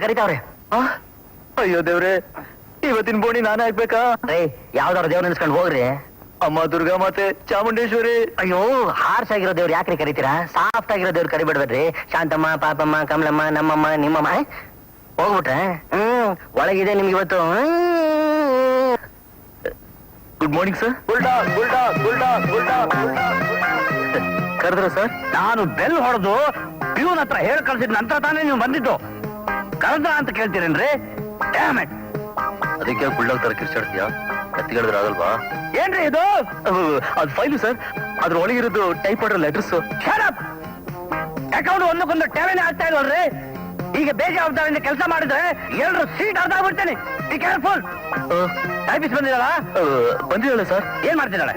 ಕರೀತಾವ್ರೆ. ಅಯ್ಯೋ ದೇವ್ರೆ, ಇವತ್ತಿನ ಬೋಣಿ ನಾನೇ ಹಾಕ್ಬೇಕಾ? ಯಾವ್ದಾರು ದೇವ್ರ ನೆನ್ಸ್ಕೊಂಡು ಹೋಗ್ರಿ. ಅಮ್ಮ ದುರ್ಗಾ ಮಾತೆ, ಚಾಮುಂಡೇಶ್ವರಿ. ಅಯ್ಯೋ, ಹಾರ್ಸ್ ಆಗಿರೋ ದೇವ್ರು ಯಾಕ್ರಿ ಕರೀತೀರಾ? ಸಾಫ್ಟ್ ಆಗಿರೋ ದೇವ್ರು ಕರಿಬೇಡ್ಬೇಡ್ರಿ. ಶಾಂತಮ್ಮ, ಪಾಪಮ್ಮ, ಕಮಲಮ್ಮ, ನಮ್ಮಮ್ಮ, ನಿಮ್ಮಮ್ಮ. ಹೋಗ್ಬಿಟ್ರೆ ಒಳಗಿದೆ ನಿಮ್ಗೆ ಇವತ್ತು. Good morning sir. ಕರೆದ್ರ ಸರ್? ನಾನು ಬೆಲ್ ಹೊಡೆದು ಪ್ಯೂನ್ ಹತ್ರ ಹೇಳಿ ಕಳ್ಸಿದ ನಂತರ ತಾನೇ ನೀವು ಬಂದಿದ್ದು. ಕರೆದ್ರ ಅಂತ ಕೇಳ್ತೀರೇನ್ರಿ? ಅದಕ್ಕೆ ಬುಲ್ಡಾಗ್ ತರ ಕಿರ್ಚಾಡ್ತೀಯಾ? ಕತ್ತಿಗಳಿದ್ರೆ ಆಗಲ್ವಾ? ಏನ್ರಿ ಇದು? ಅದು ಫೈಲು ಸರ್. ಅದ್ರ ಒಳಗಿರೋದು ಟೈಪ್ ಮಾಡಿರೋ ಲೆಟರ್ಸ್. ಅಕೌಂಟ್ ಒಂದಕ್ಕೊಂದು ಠೇವಣಿ ಆಗ್ತಾ ಇಲ್ವಲ್ರಿ? ಈಗ ಬೇಜವಾಬ್ದಾರಿಯಿಂದ ಕೆಲಸ ಮಾಡಿದ್ರೆ ಎಲ್ಲರೂ ಸೀಟ್ ಅರ್ಧಾಗ್ಬಿಡ್ತೇನೆ. Be careful. ಟೈಪಿಸ್ ಬಂದಿದ್ದಾಳ? ಬಂದಿದ್ದಾಳೆ ಸರ್. ಏನ್ ಮಾಡ್ತಿದ್ದಾಳೆ?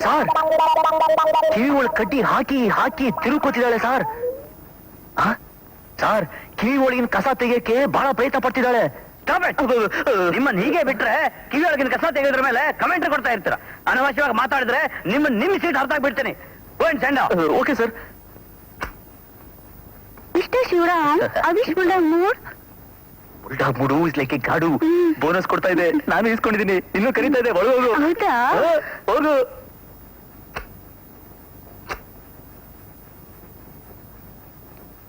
ಸರ್, ಕಿವಿ ಒಳಗೆ ಕಡ್ಡಿ ಹಾಕಿ ಹಾಕಿ ತಿರುಕೋತಿದ್ದಾಳೆ ಸರ್. ಸರ್, ಕಿವಿ ಒಳಗಿನ ಕಸ ತೆಗಿಯಕ್ಕೆ ಬಹಳ ಪ್ರಯತ್ನ ಪಡ್ತಿದ್ದಾಳೆ. ನಿಮ್ಮನ್ನ ಹೀಗೆ ಬಿಟ್ರೆ ಕಿವಿ ಒಳಗಿನ ಕಸ ತೆಗೆದ್ರ ಮೇಲೆ ಕಮೆಂಟ್ರಿ ಕೊಡ್ತಾ ಇರ್ತೀರ. ಅನವಶ್ಯವಾಗಿ ಮಾತಾಡಿದ್ರೆ ನಿಮ್ಮ ಸೀಟ್ ಅರ್ಥ ಆಗ್ಬಿಡ್ತೇನೆ. Okay sir. Mr. Shivram, I wish Bulldog mood. Bulldog mood is like a god. Bonus ಕೊಡ್ತಾ ಇದೆ, ನಾನು ಇಸ್ಕೊಂಡಿದ್ದೀನಿ. ಇನ್ನೂ ಕರೀತಾ ಇದೆ. ಹೋಗು ಹೌದಾ? ಹೋಗು.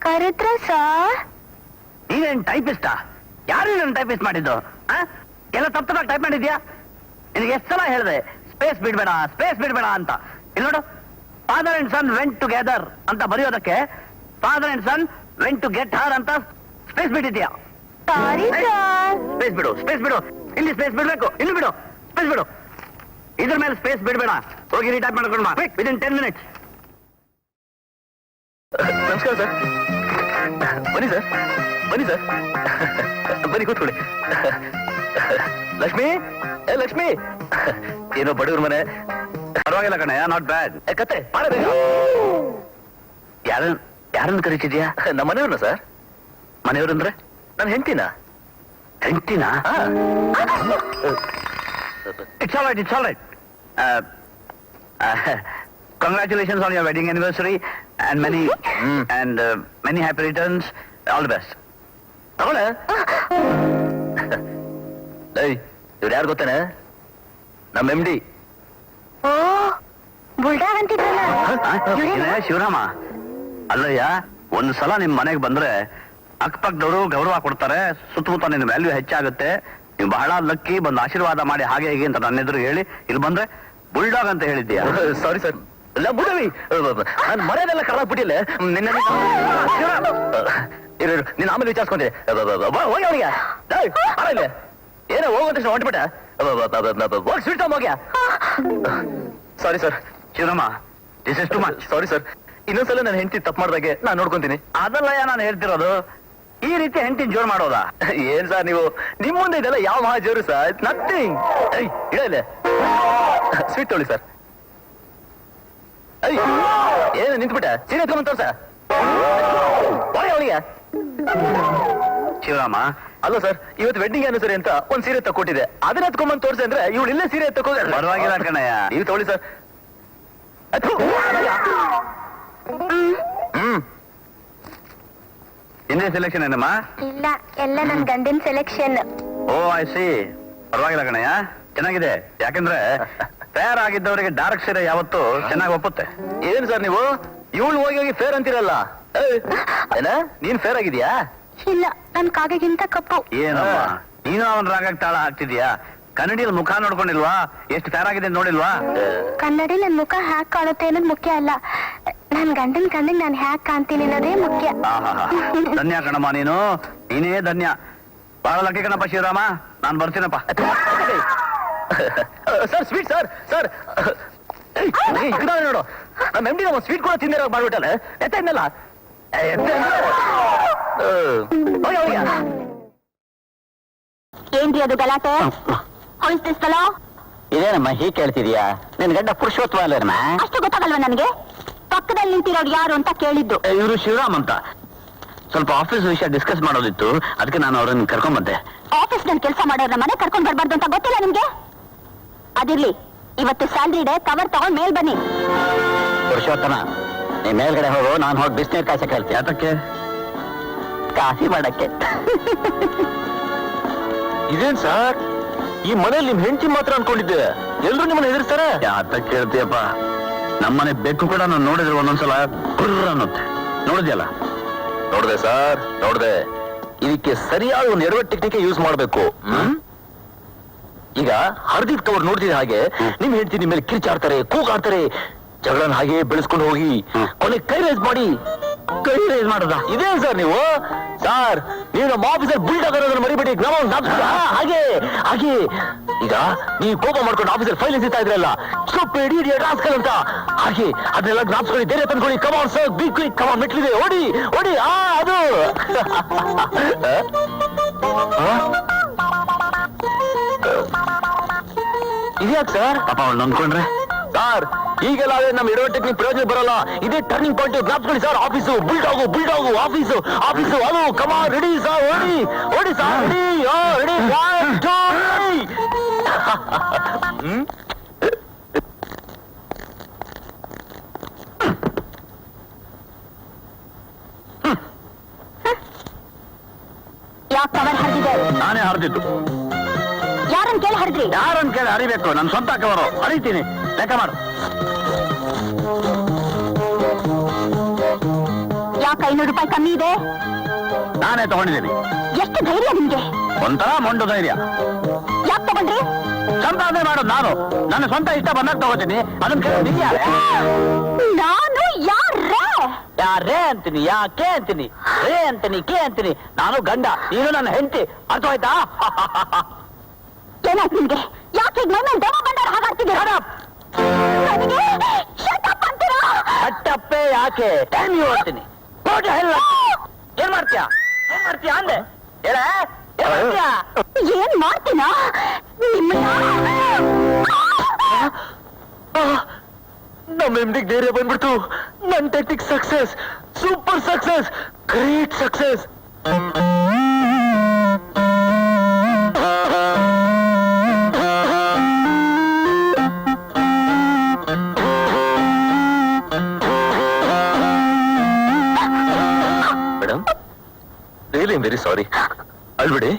ಕರೆದ್ರ ಸರ್? ನೀನೇನ್ ಟೈಪಿಸ್ಟಾ? ಯಾರು ನನ್ನ ಟೈಪಿಸ್ಟ್ ಮಾಡಿದ್ದು? ಎಲ್ಲ ತಪ್ಪಾಗಿ ಟೈಪ್ ಮಾಡಿದ್ಯಾ? ನಿನಗೆ ಎಷ್ಟು ಸಲ ಹೇಳಿದೆ ಸ್ಪೇಸ್ ಬಿಡ್ಬೇಡ ಅಂತ. ಇಲ್ಲಿ ನೋಡು, father and son went together ಅಂತ ಬರೆಯೋದಕ್ಕೆ father and son went to get her ಅಂತ ಸ್ಪೇಸ್ ಬಿಟ್ಟಿದ್ಯಾ? Sorry sir. ಸ್ಪೇಸ್ ಬಿಡು. ಇಲ್ಲಿ ಸ್ಪೇಸ್ ಬಿಡ್ಬೇಕು. ಇಲ್ಲಿ ಬಿಡು, ಸ್ಪೇಸ್ ಬಿಡು. ಇದ್ರ ಮೇಲೆ ಸ್ಪೇಸ್ ಬಿಡ್ಬೇಡ. ಹೋಗಿ ರೀಟೈಪ್ ಮಾಡ್ಕೊಂಡು ಬಾ ವಿದಿನ್ 10 minutes. ನಮಸ್ಕಾರ ಸರ್. ಬನ್ನಿ ಸರ್, ಬನ್ನಿ ಕೂತ್ಕೊಳ್ಳಿ. ಲಕ್ಷ್ಮಿ, ಲಕ್ಷ್ಮಿ. ಏನೋ ಬಡವ್ರ ಮನೆ. ಪರವಾಗಿಲ್ಲ ಕಣಯ್ಯ, ನಾಟ್ ಬ್ಯಾಡ್. ಕತೆ ಮಾಡಬೇಕು. ಯಾರನ್ನು ಕರೀತಿದ್ಯಾ? ನಮ್ಮ ಮನೆಯವ್ರನ್ನ ಸರ್. ಮನೆಯವ್ರಂದ್ರೆ ನನ್ನ ಹೆಂಡತಿನ. It's all right. Congratulations on your wedding anniversary and many happy returns. All the best. ತಗೊಳ್ಳ. ಇವ್ರು ಯಾರು ಗೊತ್ತೇನೆ? ನಮ್ಮ MD. ಓ, ಬುಲ್ಡಾಗ್ ಅಂತಿದ್ರಲ್ಲ. ಶಿವರಾಮ ಅಲ್ಲಯ್ಯ, ಒಂದು ಸಲ ನಿಮ್ ಮನೆಗೆ ಬಂದ್ರೆ ಅಕ್ಕಪಕ್ಕದವರು ಗೌರವ ಕೊಡ್ತಾರೆ. ಸುತ್ತಮುತ್ತ ನಿನ್ನ ವ್ಯಾಲ್ಯೂ ಹೆಚ್ಚಾಗುತ್ತೆ. ನೀವು ಬಹಳ ಲಕ್ಕಿ, ಬಂದು ಆಶೀರ್ವಾದ ಮಾಡಿ ಹಾಗೆ ಹೀಗೆ ಅಂತ ನನ್ನ ಎದುರು ಹೇಳಿ ಇಲ್ಲಿ ಬಂದ್ರೆ ಬುಲ್ಡಾಗ್ ಅಂತ ಹೇಳಿದ್ಯಾ? Sorry sir. ಇಲ್ಲ ಬುಡವಿ, ನಾನು ಮರ್ಯಾದೆಲ್ಲ ಕಳಾಗ್ಬಿಟ್ಟಿಲ್ಲ. ನಿನ್ನ ನೀನು ಆಮೇಲೆ ವಿಚಾರಿಸ್ಕೊಂಡೆ. ಹೋಗಿ ಅವನಿಗೆ ಆಮೇಲೆ ಏನೋ ಹೋಗುವಂತ ಹೊಂಟ್ಬಿಟ್ಟ. ಹೋಗಿ ಸ್ವೀಟ್ ಹೋಗ್ಯಾ. Sorry sir. Shivarama, this is too much. Sorry sir. ಇನ್ನೊಂದ್ಸಲ ನಾನು ಹೆಂಡತಿ ತಪ್ಪು ಮಾಡ್ದಾಗೆ ನಾನು ನೋಡ್ಕೊಂತೀನಿ. ಅದಲ್ಲಯ್ಯ ನಾನು ಹೇಳ್ತಿರೋದು. ಈ ರೀತಿ ಹೆಂಡತಿನ ಜೋರ್ ಮಾಡೋದಾ? ಏನ್ ಸರ್ ನೀವು, ನಿಮ್ ಮುಂದೆ ಇದೆಲ್ಲ ಯಾವ ಮಹಾ ಜೋರು ಸರ್? ನಥಿಂಗ್. ಇಡಲೆ ಸ್ವೀಟ್ ತೊಳಿ ಸರ್. ಏನು ನಿಂತ್ಬಿಟ್ಟ? ಸೀರೆ ಎತ್ಕೊಂಡ್ ತೋರ್ಸ ಅವಳಿಗೆ. ಶಿವರಾಮ, ಅಲ್ಲ ಸರ್, ಇವತ್ತು ವೆಡ್ಡಿಂಗ್ ಆನಿವರ್ಸರಿ ಅಂತ ಒಂದ್ ಸೀರೆ ತಕ್ಕೊಟ್ಟಿದೆ. ಅದನ್ನ ಎತ್ಕೊಂಬಂದ್ ತೋರ್ಸಿ ಅಂದ್ರೆ ಇವಳು ಇಲ್ಲೇ ಸೀರೆ ಎತ್ತಕೋ. ಪರವಾಗಿಲ್ಲ ಕಣಯ್ಯ, ನೀವು ತಗೊಳ್ಳಿ ಸರ್. ಹಿಂದೆ ಸೆಲೆಕ್ಷನ್ ಏನಮ್ಮ? ಇಲ್ಲ, ಎಲ್ಲ ನನ್ ಗಂಡಿನ ಸೆಲೆಕ್ಷನ್. O I C. ಪರವಾಗಿಲ್ಲ ಕಣಯ್ಯ, ಚೆನ್ನಾಗಿದೆ. ಯಾಕಂದ್ರೆ ತಯಾರಾಗಿದ್ದವರಿಗೆ ಡಾರ್ಕ್ ಸೀರೆ ಯಾವತ್ತು ಚೆನ್ನಾಗಿ ಒಪ್ಪುತ್ತೆ. ಏನ್ ಸರ್ ನೀವು ಇವಳು ಹೋಗಿ ಫೇರ್ ಅಂತೀರಲ್ಲ? ಏನ ನೀನ್ ಫೇರ್ ಆಗಿದ್ಯಾ? ಇಲ್ಲ, ನನ್ ಕಾಗೆಗಿಂತ ಕಪ್ಪು. ಏನಮ್ಮ ನೀನು ಅವನ ರಾಗಕ್ಕೆ ತಾಳ ಹಾಕ್ತಿದ್ಯಾ? ಕನ್ನಡಿಯಲ್ಲಿ ಮುಖ ನೋಡ್ಕೊಂಡಿಲ್ವಾ? ಎಷ್ಟು ಫೇರ್ ಆಗಿದೆ ನೋಡಿಲ್ವಾ? ಕನ್ನಡಿ ನನ್ ಮುಖ ಹ್ಯಾಕ್ ಕಾಣುತ್ತೆ ಅನ್ನೋದು ಮುಖ್ಯ ಅಲ್ಲ, ನನ್ ಗಂಡನ್ ಕಣ್ಣಿಗೆ ನಾನು ಹ್ಯಾಕ್ ಕಾಣ್ತೀನಿ ಅನ್ನೋದೇ ಮುಖ್ಯ. ಧನ್ಯ ಕಣಮ್ಮ, ನೀನೇ ಧನ್ಯ. ಬಹಳ ಲಕ್ಕಿ ಕಣಪ್ಪ ಶಿವರಾಮ. ನಾನ್ ಬರ್ತೀನಪ್ಪ. Sir sweet sir. ಸರ್ ನೋಡು, ನಮ್ಮ MD ನಮ್ಮ ಸ್ವೀಟ್ ಕೂಡ ತಿಂದಿರೋ ಮಾಡ್ಬಿಟ್ಟಲ್ಲ. ಎತ್ತ ಇನ್ನಲ್ಲ ಏನ್ರಿ ಅದು ಗಲಾಟೆ? ಹೊಳಿಸ್ತಿಸ್ತಲೋ? ಇದೇನಮ್ಮ ಹೀಗೆ ಕೇಳ್ತಿದ್ಯಾ? ನಿನ್ ಗಂಡ ಪುರುಷೋತ್ತಮ ಅಲ್ಲೇನಮ್ಮ? ಅಷ್ಟು ಗೊತ್ತಾಗಲ್ವಾ ನನಗೆ? ಪಕ್ಕದಲ್ಲಿ ನಿಂತಿರೋರು ಯಾರು ಅಂತ ಕೇಳಿದ್ದು. ಇವರು ಶಿವರಾಮ್ ಅಂತ. ಸ್ವಲ್ಪ ಆಫೀಸ್ ವಿಷಯ ಡಿಸ್ಕಸ್ ಮಾಡೋದಿತ್ತು, ಅದಕ್ಕೆ ನಾನು ಅವ್ರನ್ನ ಕರ್ಕೊಂಡ್ ಬಂದೆ. ಆಫೀಸ್ ನಲ್ಲಿ ಕೆಲಸ ಮಾಡೋರ್ನ ಮನೆ ಕರ್ಕೊಂಡ್ ಬರ್ಬಾರ್ದು ಅಂತ ಗೊತ್ತಿಲ್ಲ ನಿಮ್ಗೆ? ಅದಿರ್ಲಿ, ಇವತ್ತು ಸ್ಯಾಲ್ರಿ ಡೇ, ಕವರ್ ತಗೊಂಡ್ ಮೇಲ್ ಬನ್ನಿ. ಪುರುಷೋತ್ತಮ, ನೀ ಮೇಲ್ಗಡೆ ಹೋಗು, ನಾನು ಹೋಗಿ ಬಿಸಿನೀರು ಕಾಸಕ್ಕೆ ಹೇಳ್ತೀನಿ. ಅದಕ್ಕೆ ಕಾಫಿ ಮಾಡಕ್ಕೆ. ಇದೇನ್ ಸರ್, ಈ ಮನೇಲಿ ನಿಮ್ ಹೆಂಡತಿ ಮಾತ್ರ ಅನ್ಕೊಂಡಿದ್ದೆ, ಎಲ್ರು ನಿಮ್ಮನ್ನ ಹೆದರ್ಸ್ತಾರೆ. ಯಾತಕ್ಕೆ ಕೇಳ್ತೀಯಪ್ಪ? ನಮ್ಮನೆ ಬೆಕ್ಕು ಕೂಡ ನಾನು ನೋಡಿದ್ರೆ ಒಂದೊಂದ್ಸಲ ಕುರ್ರ ಅನ್ನುತ್ತೆ. ನೋಡಿದ್ಯಲ್ಲ? ನೋಡ್ದೆ ಸರ್, ನೋಡ್ದೆ. ಇದಕ್ಕೆ ಸರಿಯಾದ ಒಂದು ಎಡವಟ್ ಟೆಕ್ನಿಕ್ ಯೂಸ್ ಮಾಡ್ಬೇಕು. ಈಗ ಹರ್ದಿದ್ ಕವರ್ ನೋಡ್ತಿದ್ದ ಹಾಗೆ ನಿಮ್ ಹೆಂಡತಿ ನಿಮ್ ಮೇಲೆ ಕಿರ್ಚಾಡ್ತಾರೆ, ಕೂಗಾಡ್ತಾರೆ. ಜಗಳನ್ನ ಹಾಗೆ ಬೆಳೆಸ್ಕೊಂಡು ಹೋಗಿ ಕೊನೆ ಕೈ ರೇಸ್ ಮಾಡಿ. ಕೈ ರೈಸ್ ಮಾಡೋದ? ಇದೇನ್ ಸರ್ ನೀವು? ಸರ್, ನೀವು ನಮ್ಮ ಆಫೀಸರ್ ಬುಲ್ಡಾಗ್ ಅನ್ನೋದನ್ನ ಮರಿಬೇಡಿ. ಹಾಗೆ ಹಾಗೆ ಈಗ ನೀವು ಕೋಪ ಮಾಡ್ಕೊಂಡು ಆಫೀಸರ್ ಫೈಲ್ ಎಸಿತಾ ಇದ್ರಲ್ಲ, ಸ್ಟೂಪಿಡ್ ಇಡಿಯಟ್ ರಾಸ್ಕಲ್ ಅಂತ, ಹಾಗೆ ಅದನ್ನೆಲ್ಲ ಜ್ಞಾಪಿಸ್ಕೊಳ್ಳಿ, ಧೈರ್ಯ ತಂದ್ಕೊಳ್ಳಿ. ಕಮಾನ್ ಸರ್, ಬಿ ಕ್ವಿಕ್, ಕಮಾನ್, ಮೆಟ್ಲಿದೆ, ಓಡಿ ಓಡಿ. ಅದು ಇದ್ಯಾಕ್ ಸರ್? ಪಾಪ ಅವಳು ನಂಬ್ಕೊಂಡ್ರೆ ಸರ್, ಈಗೆಲ್ಲ ನಮ್ ಇರೋ ಟೆಕ್ನಿಕ್ ಪ್ರಯೋಜನ ಬರಲ್ಲ. ಇದೇ ಟರ್ನಿಂಗ್ ಪಾಯಿಂಟ್. ಜ್ಞಾಪಿಸ್ಕೊಳ್ಳಿ sir, office bulldog, bulldog, office office. ಅದು ಕಮಾನ್, ರೆಡಿ ಸರ್, ಓಡಿ ಓಡಿ ಸರ್, ರೆಡಿ ರೆಡಿ. ಯಾಕೆ ಕವರ್ ಹರಿದಿದೆ? ನಾನೇ ಹರಿದಿದ್ದು. ಯಾರನ್ ಕೇಳಿ ಹರಿದ್ರಿ? ಯಾರನ್ನ ಕೇಳಿ ಹರಿಬೇಕು? ನನ್ನ ಸ್ವಂತ ಕವರು ಹರಿತೀನಿ. ಲೆಕ್ಕ ಮಾಡು. ಯಾಕೆ 500 ರೂಪಾಯಿ ಕಮ್ಮಿ ಇದೆ? ನಾನೇ ತಗೊಂಡಿದ್ದೀನಿ. ಎಷ್ಟು ಧೈರ್ಯ ನಿಮ್ಗೆ? ಒಂಥರ ಮೊಂಡು ಧೈರ್ಯ. ಯಾಕೆ ತಗೊಂಡ್ರಿ? ಸಂಪಾದನೆ ಮಾಡೋದು ನಾನು. ನನ್ನ ಸ್ವಂತ ಇಷ್ಟ ಬಂದಾಗ ತಗೋತೀನಿ. ಅದನ್ನ ಕೇಳಿ ಯಾರೇ? ನಾನು ಯಾರೇ? ಯಾರೇ ಅಂತೀನಿ, ಯಾಕೆ ಅಂತೀನಿ, ರೇ ಅಂತೀನಿ, ಕೆ ಅಂತೀನಿ. ನಾನು ಗಂಡ, ನೀನು ನನ್ನ ಹೆಂಡತಿ. ಅರ್ಥವಾಯ್ತಾ? ಏನಾಯ್ತು ನಿಮ್ಗೆ? ಯಾಕೆ ಈಗ ನನ್ನ ದಮ ಬಂಡಾರ ಹಾಗಾಡ್ತಿದ್ದೀರಾ? ನನಗೆ shut up ಅಂತೀರಾ? ಅಟ್ಟಪ್ಪೆ ಯಾಕೆ? ಟೈಮ್ ಯು ಅಂತೀನಿ. ಏನ್ ಮಾಡ್ತೀಯಾ? ಏನ್ ಮಾಡ್ತೀಯಾ ಅಂದೆ? ಹೇಳ, ಏನ್ ಮಾಡ್ತೀಯಾ? ಏನ್ ಮಾಡ್ತೀನಾ ನಿಮ್ಮನ್ನ? ನಮ್ಮ ಹೆಂಡತಿಗೆ ಧೈರ್ಯ ಬಂದ್ಬಿಡ್ತು. ನನ್ನ technique success, super success, great success. Madam, really I'm very sorry. ಅಳ್ಬಿಡಿ.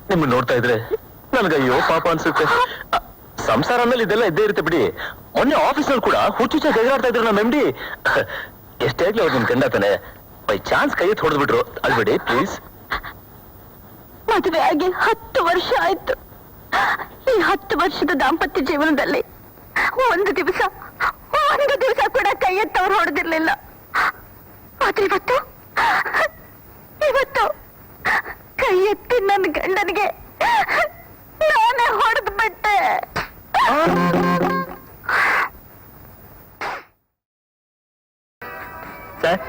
ನಿಮ್ಮನ್ನ ನೋಡ್ತಾ ಇದ್ರೆ ನನ್ಗಯ್ಯೋ ಪಾಪ ಅನ್ಸುತ್ತೆ. ಸಂಸಾರ ಮೇಲೆ ಇದೆಲ್ಲ ಇದ್ದೇ ಇರುತ್ತೆ ಬಿಡಿ. ಮೊನ್ನೆ ಆಫೀಸಲ್ಲಿ ಕೂಡ ಹುಚ್ಚುಚ್ಚ ತೆಗೆದಾಡ್ತಾ ಇದ್ರು ನಮ್ಮ MD. ಎಷ್ಟೇ ಆಗ್ಲಿ ಅವ್ರು ನಿಮ್ ಗಂಡತಾನೆ, ಬೈ ಚಾನ್ಸ್ ಕೈ ಎತ್ತಿ ಹೊಡೆದ್ಬಿಟ್ರು. ಅಳ್ಬಿಡಿ ಪ್ಲೀಸ್. ಮದುವೆ ಆಗಿ 10 ವರ್ಷ ಆಯ್ತು. ಈ 10 ವರ್ಷದ ದಾಂಪತ್ಯ ಜೀವನದಲ್ಲಿ ಒಂದು ದಿವಸ ಕೂಡ ಕೈ ಎತ್ತವ್ರು ಹೊಡೆದಿರ್ಲಿಲ್ಲ. ಆದ್ರೆ ಇವತ್ತು ಕೈ ಎತ್ತಿ ನನ್ನ ಗಂಡನಿಗೆ ನಾನೇ ಹೊಡೆದು ಬಿಟ್ಟೆ. Sir,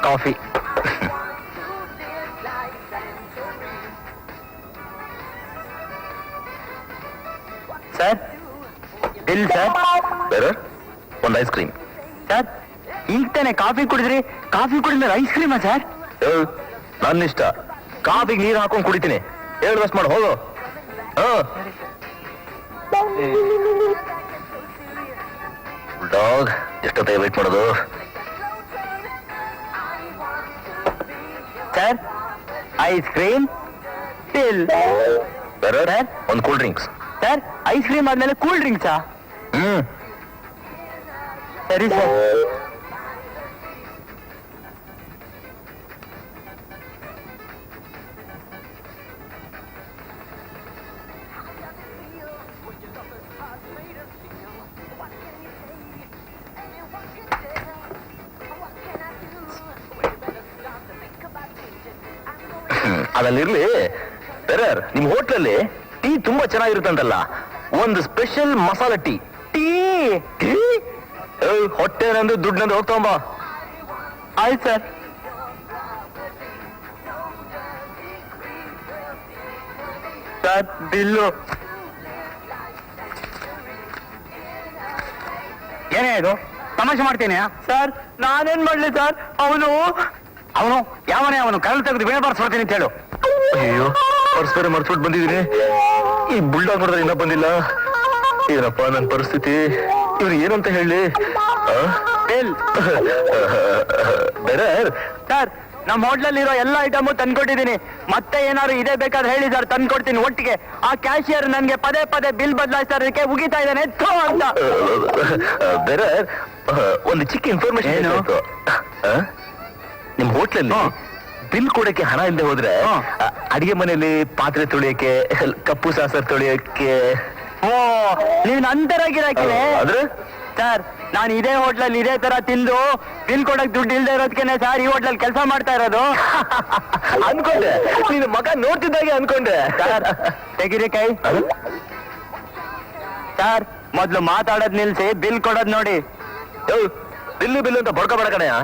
coffee. Sir, bill sir. ಬೇರೆ ಒಂದು ಐಸ್ ಕ್ರೀಮ್. ಸರ್, ಈಗ ತಾನೆ ಕಾಫಿ ಕುಡಿದ್ರಿ. ಕಾಫಿ ಕುಡಿದ್ಮೇಲೆ ಐಸ್ ಕ್ರೀಮಾ ಸರ್? ನನ್ನ ಇಷ್ಟ. ಕಾಫಿಗೆ ನೀರು ಹಾಕೊಂಡು ಕುಡಿತೀನಿ. ಹೇಳುವಷ್ಟು ಮಾಡಿ ಹೋಗು. ಡಾಗ್, ಎಷ್ಟೊತ್ತಾಗಿ ವೇಟ್ ಮಾಡೋದು? Sir, ice cream, bill. ಬೇರೆ ಒಂದು cool drinks. Sir, ice cream ಆದ್ಮೇಲೆ ಕೂಲ್ ಡ್ರಿಂಕ್ಸಾ? ಸರಿ ಸರ್. ಅದಲ್ಲಿರ್ಲಿ. ಬೇರೆ ನಿಮ್ ಹೋಟ್ಲಲ್ಲಿ ಟೀ ತುಂಬಾ ಚೆನ್ನಾಗಿರುತ್ತಂತಲ್ಲ, ಒಂದು ಸ್ಪೆಷಲ್ ಮಸಾಲಾ ಟೀ. ಟೀ ಹೊಟ್ಟೆ ನಂದು ದುಡ್ಡು ನಂದು ಹೋಗ್ತಂಬ. ಆಯ್ತು ಸರ್. Sir, bill. ಏನೇ ಇದು? ತಮಾಷೆ ಮಾಡ್ತೀನಿ ಸರ್? ನಾನೇನ್ ಮಾಡ್ಲಿ ಸರ್? ಅವನು ಯಾವನೇ ಅವನು ಕರಳು ತೆಗೆದು ಬೇರೆ ಬರ್ಸ್ಕೊಡ್ತೀನಿ ಅಂತ ಹೇಳು. ಅಯ್ಯೋ, ಪರ್ಸ್ಪರ ಮರ್ಸ್ಬಿಟ್ಟು ಬಂದಿದ್ದೀನಿ. ಈ ಬುಲ್ಡಾಗ್ ನೋಡಿದ್ರೆ ಇನ್ನೂ ಬಂದಿಲ್ಲ. ಏನಪ್ಪ ನನ್ನ ಪರಿಸ್ಥಿತಿ, ಇವ್ರು ಏನಂತ ಹೇಳಿ? ಬೇರೆ ಸರ್, ನಮ್ಮ ಹೋಟ್ಲಲ್ಲಿರೋ ಎಲ್ಲ ಐಟಮು ತಂದ್ಕೊಟ್ಟಿದ್ದೀನಿ. ಮತ್ತೆ ಏನಾದ್ರು ಇದೇ ಬೇಕಾದ್ರೆ ಹೇಳಿ ಸರ್, ತಂದ್ಕೊಡ್ತೀನಿ ಒಟ್ಟಿಗೆ. ಆ ಕ್ಯಾಶಿಯರ್ ನನ್ಗೆ ಪದೇ ಪದೇ ಬಿಲ್ ಬದಲಾಯಿಸ್ತಾ ಇರೋದಕ್ಕೆ ಉಗಿತಾ ಇದ್ದಾನೆ ಥೋ ಅಂತ. ಬೇರೆ ಒಂದು ಚಿಕ್ಕ ಇನ್ಫಾರ್ಮೇಶನ್ ಏನು? ನಿಮ್ ಹೋಟ್ಲಲ್ಲಿ ಬಿಲ್ ಕೊಡಕ್ಕೆ ಹಣ ಇಲ್ಲದೆ ಹೋದ್ರೆ ಅಡಿಗೆ ಮನೆಯಲ್ಲಿ ಪಾತ್ರೆ ತೊಳಿಯಕ್ಕೆ, ಕಪ್ಪು ಸಾಸರ್ ತೊಳಿಯಕ್ಕೆ. ಓ, ನೀವ್ ನಂತರ ಗಿರಾಕಿನೇ ಆದ್ರೆ ಸರ್. ನಾನು ಇದೇ ಹೋಟ್ಲಲ್ಲಿ ಇದೇ ತರ ತಿಂದು ಬಿಲ್ ಕೊಡಕ್ ದುಡ್ಡು ಇಲ್ದೇ ಇರೋದಕ್ಕೆ ಸರ್ ಈ ಹೋಟ್ಲಲ್ಲಿ ಕೆಲಸ ಮಾಡ್ತಾ ಇರೋದು. ಅನ್ಕೊಂಡೆ, ನೀನು ಮಗ ನೋಡ್ತಿದ್ದಾಗೆ ಅನ್ಕೊಂಡೆ. ಸರ್, ತೆಗಿರಿ ಕೈ. ಸರ್, ಮೊದ್ಲು ಮಾತಾಡೋದ್ ನಿಲ್ಸಿ ಬಿಲ್ ಕೊಡೋದ್ ನೋಡಿ. ಬಿಲ್ಲು ಅಂತ ಬಡ್ಕೋಬೇಡ ಕಣಯ್ಯ.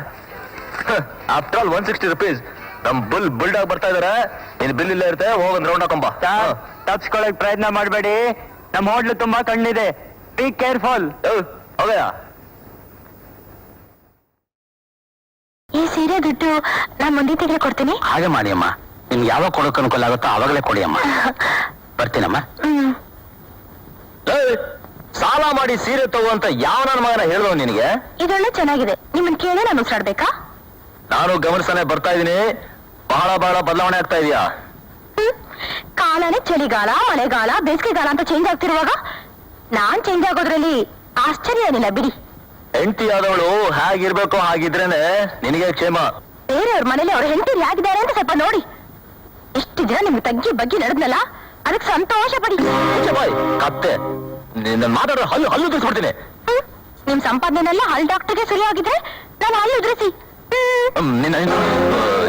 ಆಫ್ಟರ್ ಆಲ್ 160 rupees ನಮ್ ಬಿಲ್ಡ್ ಆಗಿ ಬರ್ತಾ ಇದಾರೆ. ನೀನ್ ಬಿಲ್ ಇಲ್ಲ ಇರುತ್ತೆ, ಹೋಗೊಂದ್ ರೌಂಡ್ ಹಾಕೊಂಬ. ಸರ್, ತಪ್ಸ್ಕೊಳಕ್ ಪ್ರಯತ್ನ ಮಾಡ್ಬೇಡಿ. ನಮ್ಮ ಹೋಟ್ಲು ತುಂಬಾ ಕಣ್ಣಿದೆ, ಬಿ ಕೇರ್ಫುಲ್. ಹೋಗಯ್ಯ. ಈ ಸೀರೆ ದುಡ್ಡು ನಾನ್ ಮುಂದಿನ ತಿಂಗಳು ಕೊಡ್ತೀನಿ. ಹಾಗೆ ಮಾಡಿ ಅಮ್ಮ, ನಿಮ್ಗೆ ಯಾವಾಗ ಕೊಡೋಕೆ ಅನುಕೂಲ ಆಗುತ್ತೋ ಅವಾಗಲೇ ಕೊಡಿ ಅಮ್ಮ. ಬರ್ತೀನಮ್ಮ. ಸಾಲ ಮಾಡಿ ಸೀರೆ ತಗೋ ಅಂತ ಯಾವ ನನ್ನ ಮಗನ ಹೇಳಿದವ ನಿನಗೆ? ಇದೊಳ್ಳೆ ಚೆನ್ನಾಗಿದೆ, ನಿಮ್ಮನ್ ಕೇಳಿ ನಾನು ಉಸಿರಾಡ್ಬೇಕಾ? ನಾನು ಗಮನಿಸನೆ ಬರ್ತಾ ಇದೀನಿ, ಬಹಳ ಬದಲಾವಣೆ ಆಗ್ತಾ ಇದೆಯಾ? ಕಾಲನೇ ಚಳಿಗಾಲ, ಮಳೆಗಾಲ, ಬೇಸಿಗೆಗಾಲ ಅಂತ ಚೇಂಜ್ ಆಗ್ತಿರುವಾಗ ನಾನ್ ಚೇಂಜ್ ಆಗೋದ್ರಲ್ಲಿ ಆಶ್ಚರ್ಯ ಏನಿಲ್ಲ ಬಿಡಿ. ಹೆಂಡತಿ ಆದವಳು ಹೇಗಿರ್ಬೇಕು ಹಾಗಿದ್ರೇನೆ ನಿನಗೆ ಕ್ಷೇಮ. ಬೇರೆಯವ್ರ ಮನೇಲಿ ಅವ್ರ ಹೆಂಡತಿ ಹೇಗಿದ್ದಾರೆ ಅಂತ ಸ್ವಲ್ಪ ನೋಡಿ. ಎಷ್ಟು ದಿನ ನಿಮ್ಗೆ ತಗ್ಗಿ ಬಗ್ಗೆ ನಡೆದ್ನಲ್ಲ, ಅದಕ್ಕೆ ಸಂತೋಷ ಪಡಿ. ಬಾಯ್ ಕತ್ತೆ, ನಿನ್ನ ಮಾತಾಡೋ ಹಲ್ಲು ಉದುರಿಸ್ಬಿಡ್ತೀನಿ. ನಿಮ್ ಸಂಪಾದನೆಲ್ಲ ಹಲ್ ಡಾಕ್ಟರ್ಗೆ ಸರಿ ಆಗಿದ್ರೆ ನಾನು ಹಲ್ಲು ಉದುರಿಸಿ.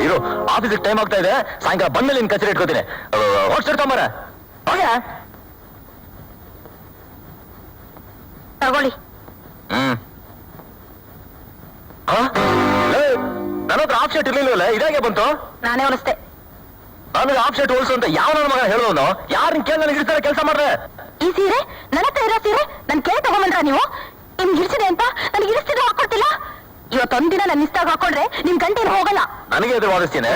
ಇರೋ ಆಫೀಸಿಗೆ ಟೈಮ್ ಆಗ್ತಾ ಇದೆ, ಸಾಯಂಕಾಲ ಬಂದಲ್ಲಿ ನಿನ್ ಕಚೇರಿ ಇಟ್ಕೋತೀನಿ. ಹೊಡ್ಸಿಡ್ಕೊಂಬರ ತಗೊಳ್ಳಿ. ನನ್ನ ಹತ್ರ ಆಫ್ ಶರ್ಟ್ ಇರ್ಲಿಲ್ವಲ್ಲ, ಇದಾಗೆ ಬಂತು? ನಾನೇ ಹೊಲಿಸ್ದೆ. ನನಗೆ ಆಫ್ ಶರ್ಟ್ ಹೋಲ್ಸು ಅಂತ ಯಾವ ನನ್ನ ಮಗ ಹೇಳೋನು? ಯಾರನ್ನ ಕೇಳಿ ನನಗೆ ಇರ್ತಾರೆ ಕೆಲಸ ಮಾಡ್ರೆ? ಈ ಸೀರೆ ನನ್ನ ಹತ್ರ ಇರೋ ಸೀರೆ ನನ್ ಕೇಳಿ ತಗೊಂಬಂದ್ರ ನೀವು? ನಿಮ್ಗೆ ಇರಿಸಿದೆ ಅಂತ ನನಗೆ ಇರಿಸ್ತಿದ್ರು ಹಾಕೊಡ್ತಿಲ್ಲ. ಇವತ್ತೊಂದಿನ ನನ್ನ ಇಷ್ಟಾಗ ಹಾಕೊಂಡ್ರೆ ನಿಮ್ ಗಂಟೇನು ಹೋಗಲ್ಲ. ನನಗೆ ಎದುರು ವಾದಿಸ್ತೀನಿ.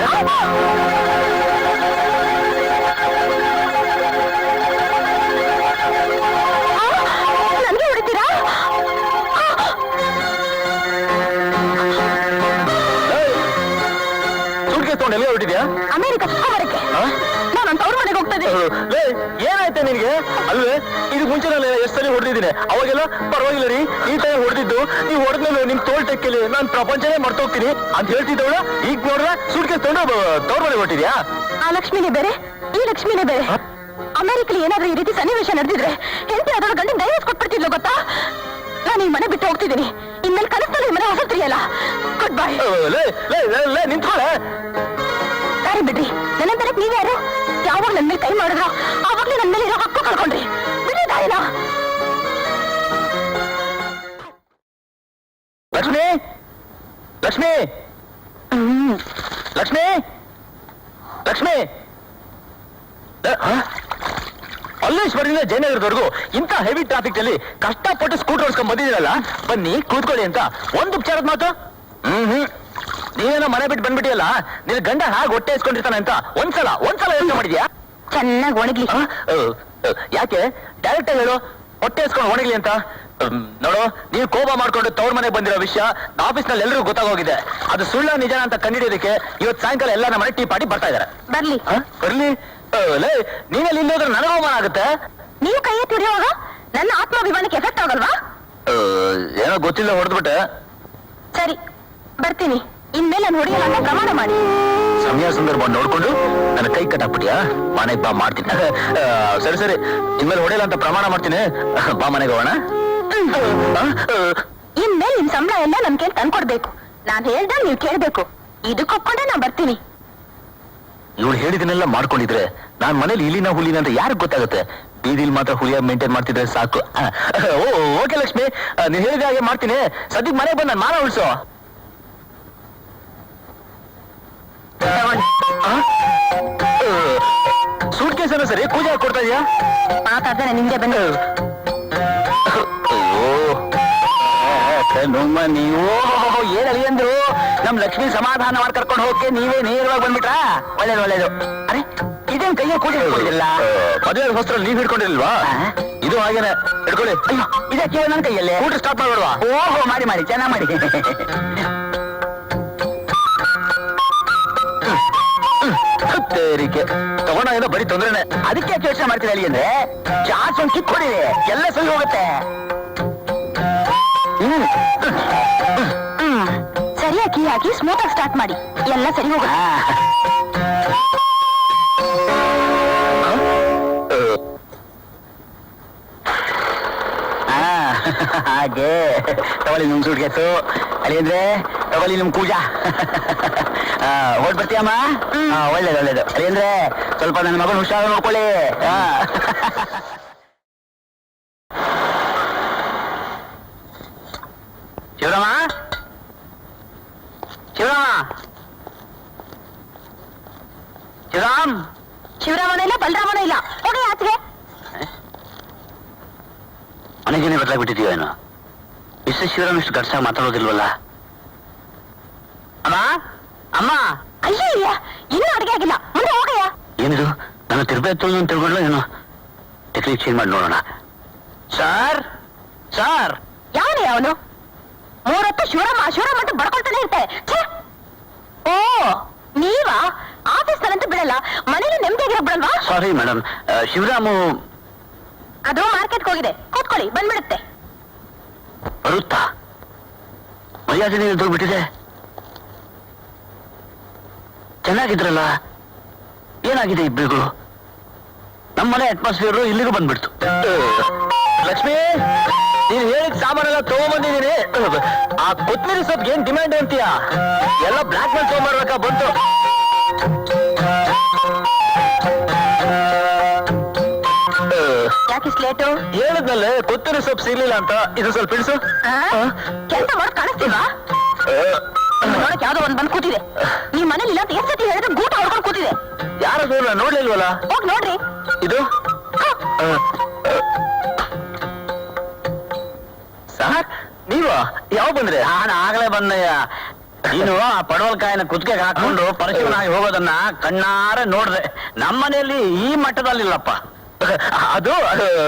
ನನಗೆ ಹೊಡಿತೀರಾ? ಸುಟ್ಕೆ ತಗೊಂಡು ಎಲ್ಲಿ ಹೊರಟಿದ್ಯಾ? ಅಮೆರಿಕ ಸುತ್ತಮರಕ್ಕೆ ನಾನು ತವ್ರ ಮನೆಗೆ ಹೋಗ್ತಾ ಇದ್ದೀನಿ. ಏನಾಯ್ತು ನಿನ್ಗೆ? ಅಲ್ವೇ ಇದು ಮುಂಚೆ ನಾನು ಎಷ್ಟು ಸಲ ಹೊಡೆದಿದ್ದೀನಿ, ಅವಾಗೆಲ್ಲ ಪರವಾಗಿಲ್ಲ ರೀ, ಈ ತರ ಹೊಡೆದಿದ್ದು ನೀವು ಹೊಡೆದ್ಮೇಲೆ ನಿಮ್ ತೋಲ್ ಟೆಕ್ಕಲಿ ನಾನು ಪ್ರಪಂಚನೇ ಮರ್ತೋಗ್ತೀನಿ ಅಂತ ಹೇಳ್ತಿದ್ದವಳ ಈಗ ನೋಡ್ರ ಸುಟ್ಕೆ ತಗೊಂಡು ತವ್ರ ಮನೆಗೆ ಹೊರಟಿದ್ಯಾ? ಆ ಲಕ್ಷ್ಮಿನೇ ಬೇರೆ, ಈ ಲಕ್ಷ್ಮಿನೇ ಬೇರೆ. ಅಮೆರಿಕಲಿ ಏನಾದ್ರೂ ಈ ರೀತಿ ಸನ್ನಿವೇಶ ನಡೆದಿದ್ರೆ ಹೆಂಡತಿ ಅದರ ಗಂಡಿನ ಡೈವರ್ಸ್ ಕೊಟ್ಬಿಡ್ತಿದ್ಲು ಗೊತ್ತಾ? ನಾನು ಈ ಮನೆ ಬಿಟ್ಟು ಹೋಗ್ತಿದ್ದೀನಿ. ಇನ್ಮೇಲೆ ಕನಸಲ್ಲಿ ಈ ಮನೆ ಹೊಸತ್ರಿಯಲ್ಲ. Good bye. ನಿಂತ್ಕೊಳ್ಳೆ. ಸರಿ ಬಿಡ್ರಿ, ನನ್ನ ತರಕ್ ನೀವ್ಯಾರು? ಯಾವಾಗ ನನ್ ಮೇಲೆ ಕೈ ಮಾಡಿದ್ರ ಆವಾಗ್ಲೇ ನನ್ ಮೇಲೆ ಇರೋ ಹಕ್ಕು ಕಳ್ಕೊಂಡ್ರಿ. ಬಿಡಿ ದಾರಿನ. ಲಕ್ಷ್ಮಿ, ಲಕ್ಷ್ಮಿ, ಲಕ್ಷ್ಮಿ, ಲಕ್ಷ್ಮಿ. ಮಲ್ಲೇಶ್ವರಿಂದ ಜಯನಗರದವರೆಗೂ ಇಂಥ ಹೆವಿ ಟ್ರಾಫಿಕ್ ಅಲ್ಲಿ ಕಷ್ಟಪಟ್ಟು ಸ್ಕೂಟರ್ ಓಡಿಸ್ಕೊಂಡ್ ಬಂದಿದ್ದೀರಲ್ಲ, ಬನ್ನಿ ಕೂತ್ಕೊಳ್ಳಿ ಅಂತ ಒಂದು ಉಪಚಾರದ ಮಾತು. ನೀವೇನೋ ಮನೆ ಬಿಟ್ಟು ಬಂದ್ಬಿಟ್ಟಿಯಲ್ಲ, ನಿನ್ ಗಂಡ ಹಾಗೆ ಹೊಟ್ಟೆ ಇಸ್ಕೊಂಡಿರ್ತಾನೆ ಅಂತ ಒಂದ್ಸಲ ಯೋಚನೆ ಮಾಡಿದ್ಯಾ? ಚೆನ್ನಾಗಿ ಒಣಗ್ಲಿ. ಯಾಕೆ ಡೈರೆಕ್ಟ್ ಆಗಿ ಹೇಳು, ಹೊಟ್ಟೆ ಇಸ್ಕೊಂಡು ಒಣಗ್ಲಿ ಅಂತ. ನೋಡು, ನೀವು ಕೋಪ ಮಾಡ್ಕೊಂಡು ತವ್ರ ಮನೆಗೆ ಬಂದಿರೋ ವಿಷಯ ಆಫೀಸ್ ನಲ್ಲಿ ಎಲ್ಲರಿಗೂ ಗೊತ್ತಾಗೋಗಿದೆ. ಅದು ಸುಳ್ಳ ನಿಜ ಅಂತ ಕಂಡಿಡಿಯೋದಕ್ಕೆ ಇವತ್ತು ಸಾಯಂಕಾಲ ಎಲ್ಲ ನಮ್ಮ ಮನೆ ಟೀ ಪಾರ್ಟಿ ಬರ್ತಾ ಇದಾರೆ. ಬರ್ಲಿ. ಬರ್ಲಿ. ನೀನಲ್ಲಿ ಇಲ್ಲೋದ್ರೆ ನನಗೂ ಅವಮಾನ ಆಗುತ್ತೆ. ನೀವು ಕೈ ಎತ್ತಿ ಹಿಡಿಯುವಾಗ ನನ್ನ ಆತ್ಮಾಭಿಮಾನಕ್ಕೆ ಎಫೆಕ್ಟ್ ಆಗಲ್ವಾ? ಏನೋ ಗೊತ್ತಿಲ್ಲ ಹೊಡೆದ್ಬಿಟ್ಟೆ. ಸರಿ, ಬರ್ತೀನಿ. ಇನ್ಮೇಲೆ ನಾನು ಹೊಡೆಯಲ್ಲ ಅಂತ ಪ್ರಮಾಣ ಮಾಡಿ. ಸಮಯ ಸಂದರ್ಭ ನೋಡ್ಕೊಂಡು ನನ್ನ ಕೈ ಕಟ್ಟಾಕ್ಬಿಟ್ಯಾ? ಮನೆಗೆ ಬಾ, ಮಾಡ್ತೀನಿ. ಸರಿ, ಇನ್ಮೇಲೆ ಹೊಡೆಯಲ್ಲ ಅಂತ ಪ್ರಮಾಣ ಮಾಡ್ತೀನಿ. ಬಾ ಮನೆಗೆ ಹೋಗೋಣ. ಇನ್ಮೇಲೆ ನಿಮ್ ಸಂಬಳ ಎಲ್ಲ ನನ್ ಕೇಳಿ ತಂದ್ಕೊಡ್ಬೇಕು. ನಾನ್ ಹೇಳ್ದಾಗ ನೀವು ಕೇಳ್ಬೇಕು. ಇದಕ್ಕೆ ಒಪ್ಕೊಂಡೆ ನಾ ಬರ್ತೀನಿ. ಇವಳು ಹೇಳಿದನ್ನೆಲ್ಲ ಮಾಡ್ಕೊಂಡಿದ್ರೆ ನಾನ್ ಮನೇಲಿ ಇಲಿನ ಹುಲಿನ ಅಂತ ಯಾರಿಗ್ ಗೊತ್ತಾಗುತ್ತೆ? ಬೀದಿಲ್ ಮಾತ್ರ ಹುಲಿಯ ಮೇಂಟೈನ್ ಮಾಡ್ತಿದ್ರೆ ಸಾಕು. ಓಕೆ ಲಕ್ಷ್ಮಿ, ನೀನ್ ಹೇಳಿದ ಹಾಗೆ ಮಾಡ್ತೀನಿ. ಸದ್ಯಕ್ಕೆ ಮನೆಗೆ ಬಂದು ನಾನು ಮಾನ ಉಳಿಸೋ. ಸೂಟ್ ಕೇಸನ್ನು ಸರಿ ಪೂಜೆ ಕೊಡ್ತಾ ಇದೀಯಾ? ಮಾತಾಡ್ತಾನೆ ನಿಮ್ಗೆ ಬಂದು. ನೀವು ಏನ್ ಅಳಿಯಂದ್ರು ನಮ್ ಲಕ್ಷ್ಮಿ ಸಮಾಧಾನ ಮಾಡಿ ಕರ್ಕೊಂಡು ಹೋಗಕ್ಕೆ ನೀವೇ ನೇರವಾಗಿ ಬಂದ್ಬಿಟ್ರಾ? ಒಳ್ಳೇದು. ಅರೆ, ಇದೇ ಏನ್ ಕೈಯ ಕೂಡಿ ಹಿಡ್ಕೊಂಡಿಲ್ಲ ಮದುವೆ ಹೊಸ್ತ್ರ ನೀವ್ ಹಿಡ್ಕೊಂಡಿಲ್ವಾ ಇದು ಹಾಗೇನೆ ಹಿಡ್ಕೊಳ್ಳಿ ಅಯ್ಯೋ ಇದಕ್ಕೆ ನನ್ನ ಕೈಯಲ್ಲೇ ಊಟ ಸ್ಟಾರ್ಟ್ ಮಾಡ್ಬೇಡವಾ ಓಹೋ ಮಾಡಿ ಮಾಡಿ ಚೆನ್ನಾಗಿ ಮಾಡಿ ತೇರಿಕೆ ತಗೊಂಡಾಗಿಂದ ಬರೀ ತೊಂದ್ರೆನೆ ಅದಕ್ಕೆ ಯೋಚನೆ ಮಾಡ್ತೀರಿ ಅಲ್ಲಿ ಅಂದ್ರೆ ಚಾರ್ಜ್ ಒಂದು ಕಿಕ್ ಕೊಡಿ ಎಲ್ಲ ಸರಿ ಹೋಗುತ್ತೆ ಸರಿಯಾಗಿ ಕೀ ಹಾಕಿ ಸ್ಮೂತ್ ಆಗಿ ಸ್ಟಾರ್ಟ್ ಮಾಡಿ ಎಲ್ಲ ಸರಿ ಹೋಗುತ್ತೆ. ಹಾಗೆ ತಗೊಳ್ಳಿ ನಿಮ್ ಸೂಟ್ಕೇಸು ಅಲ್ಲಿ ಅಂದ್ರೆ ತಗೊಳ್ಳಿ ನಿಮ್ ಕೂಜಾ ಹೊಡ್ ಬರ್ತೀಯಮ್ಮ ಒಳ್ಳೇದು ಒಳ್ಳೇದು ಅಲ್ಲಿ ಅಂದ್ರೆ ಸ್ವಲ್ಪ ನನ್ನ ಮಗನ ಹುಷಾರು ನೋಡ್ಕೊಳ್ಳಿ ಶಿವರಾಮ ಶಿವರಾಮ ಶಿವರಾಮ್ ಶಿವರಾಮನ ಇಲ್ಲ ಬಲರಾಮನ ಇಲ್ಲ ಹೋಗಿ ಆಚೆಗೆ. ಮನೆಗೇನೆ ಬದಲಾಗ್ಬಿಟ್ಟಿದೀಯ ಏನೋ ಮಿಸ್ಟರ್ ಶಿವರಾಮ್ ಇಷ್ಟು ಗಡ್ಸಾಗಿ ಮಾತಾಡೋದಿಲ್ವಲ್ಲ ಅಮ್ಮ ಅಮ್ಮ ಅಯ್ಯಯ್ಯ ಇನ್ನೂ ಅಡಿಗೆ ಆಗಿಲ್ಲ ಮುಂದೆ ಹೋಗಯ್ಯ. ಏನಿದು ನನ್ನ ತಿರ್ಬೇಕು ಅಂತ ತಿಳ್ಕೊಂಡ್ಲ ಏನೋ ಟೆಕ್ನಿಕ್ ಚೇಂಜ್ ಮಾಡಿ ನೋಡೋಣ ಸರ್ ಸರ್ ಯಾವನು ಯಾವನು ಮೂರೊತ್ತು ಶಿವರಾಮ ಶಿವರಾಮ ಅಂತ ಬಡ್ಕೊಳ್ತಾನೆ ಇರ್ತೆ. ಛೇ! ಓ ನೀವಾ ಆಫೀಸ್ ನಲ್ಲಂತೂ ಬಿಡಲ್ಲ ಮನೇಲಿ ನೆಮ್ಮದಿಯಾಗಿರೋ ಬಿಡಲ್ವಾ? ಸಾರಿ ಮೇಡಮ್ ಶಿವರಾಮು ಅದು ಮಾರ್ಕೆಟ್ಗೆ ಹೋಗಿದೆ ಕೂತ್ಕೊಳ್ಳಿ ಬಂದ್ಬಿಡುತ್ತೆ. ಬರುತ್ತಾ ಮರ್ಯಾದೆ ಎದುರ್ಬಿಟ್ಟಿದೆ ಚೆನ್ನಾಗಿದ್ರಲ್ಲ ಏನಾಗಿದೆ ಇಬ್ಬರಿಗೂ ನಮ್ಮನೆ ಅಟ್ಮಾಸ್ಫಿಯರ್ ಇಲ್ಲಿಗೂ ಬಂದ್ಬಿಡ್ತು ಲಕ್ಷ್ಮಿ ನೀನ್ ಹೇಳಿದ ಸಾಮಾನೆಲ್ಲ ತಗೊಂಬಂದಿದ್ದೀನಿ ಆ ಕೊತ್ತಂಬರಿ ಸೊಪ್ಪಿಗೆ ಏನ್ ಡಿಮ್ಯಾಂಡ್ ಅಂತೀಯ ಎಲ್ಲ ಬ್ಲಾಕ್ ಮೇಲ್ ತಗೊಂಬರ್ಬೇಕಾ ಬಂತು ಯಾಕೆ ಸ್ಲೇಟು ಹೇಳಿದ್ನಲ್ಲೇ ಕೊತ್ತಂಬರಿ ಸೊಪ್ಪು ಸಿಗ್ಲಿಲ್ಲ ಅಂತ ಇದು ಸ್ವಲ್ಪ ಇಳಿಸು ಕೆಲಸ ಮಾಡಕ್ ಕಾಣಿಸ್ತಿಲ್ವಾ? ನೋಡಕ್ ಯಾವ್ದೋ ಒಂದ್ ಬಂದ್ ಕೂತಿದೆ. ನೀವ್ ಮನೇಲಿ ಇಲ್ಲ ಅಂತ ಎಷ್ಟ್ ಸತಿ ಹೇಳಿದ್ರೆ ಗೂಟ ಹೊಡ್ಕೊಂಡು ಕೂತಿದೆ. ಯಾರು ನೋಡ್ಲಿಲ್ವಲ್ಲ ಹೋಗ್ ನೋಡ್ರಿ. ಇದು ಸರ್ ನೀವ ಯಾವ ಬಂದ್ರೆ ನಾನು ಆಗಲೇ ಬಂದಯ್ಯ ನೀನು ಆ ಪಡವಲ್ಕಾಯಿನ ಕುತ್ತಿಗೆಗೆ ಹಾಕೊಂಡು ಪರಿಶೀಲನಾಗಿ ಹೋಗೋದನ್ನ ಕಣ್ಣಾರೆ ನೋಡ್ದೆ ನಮ್ಮನೆಯಲ್ಲಿ ಈ ಮಟ್ಟದಲ್ಲಿಲ್ಲಪ್ಪ ಅದು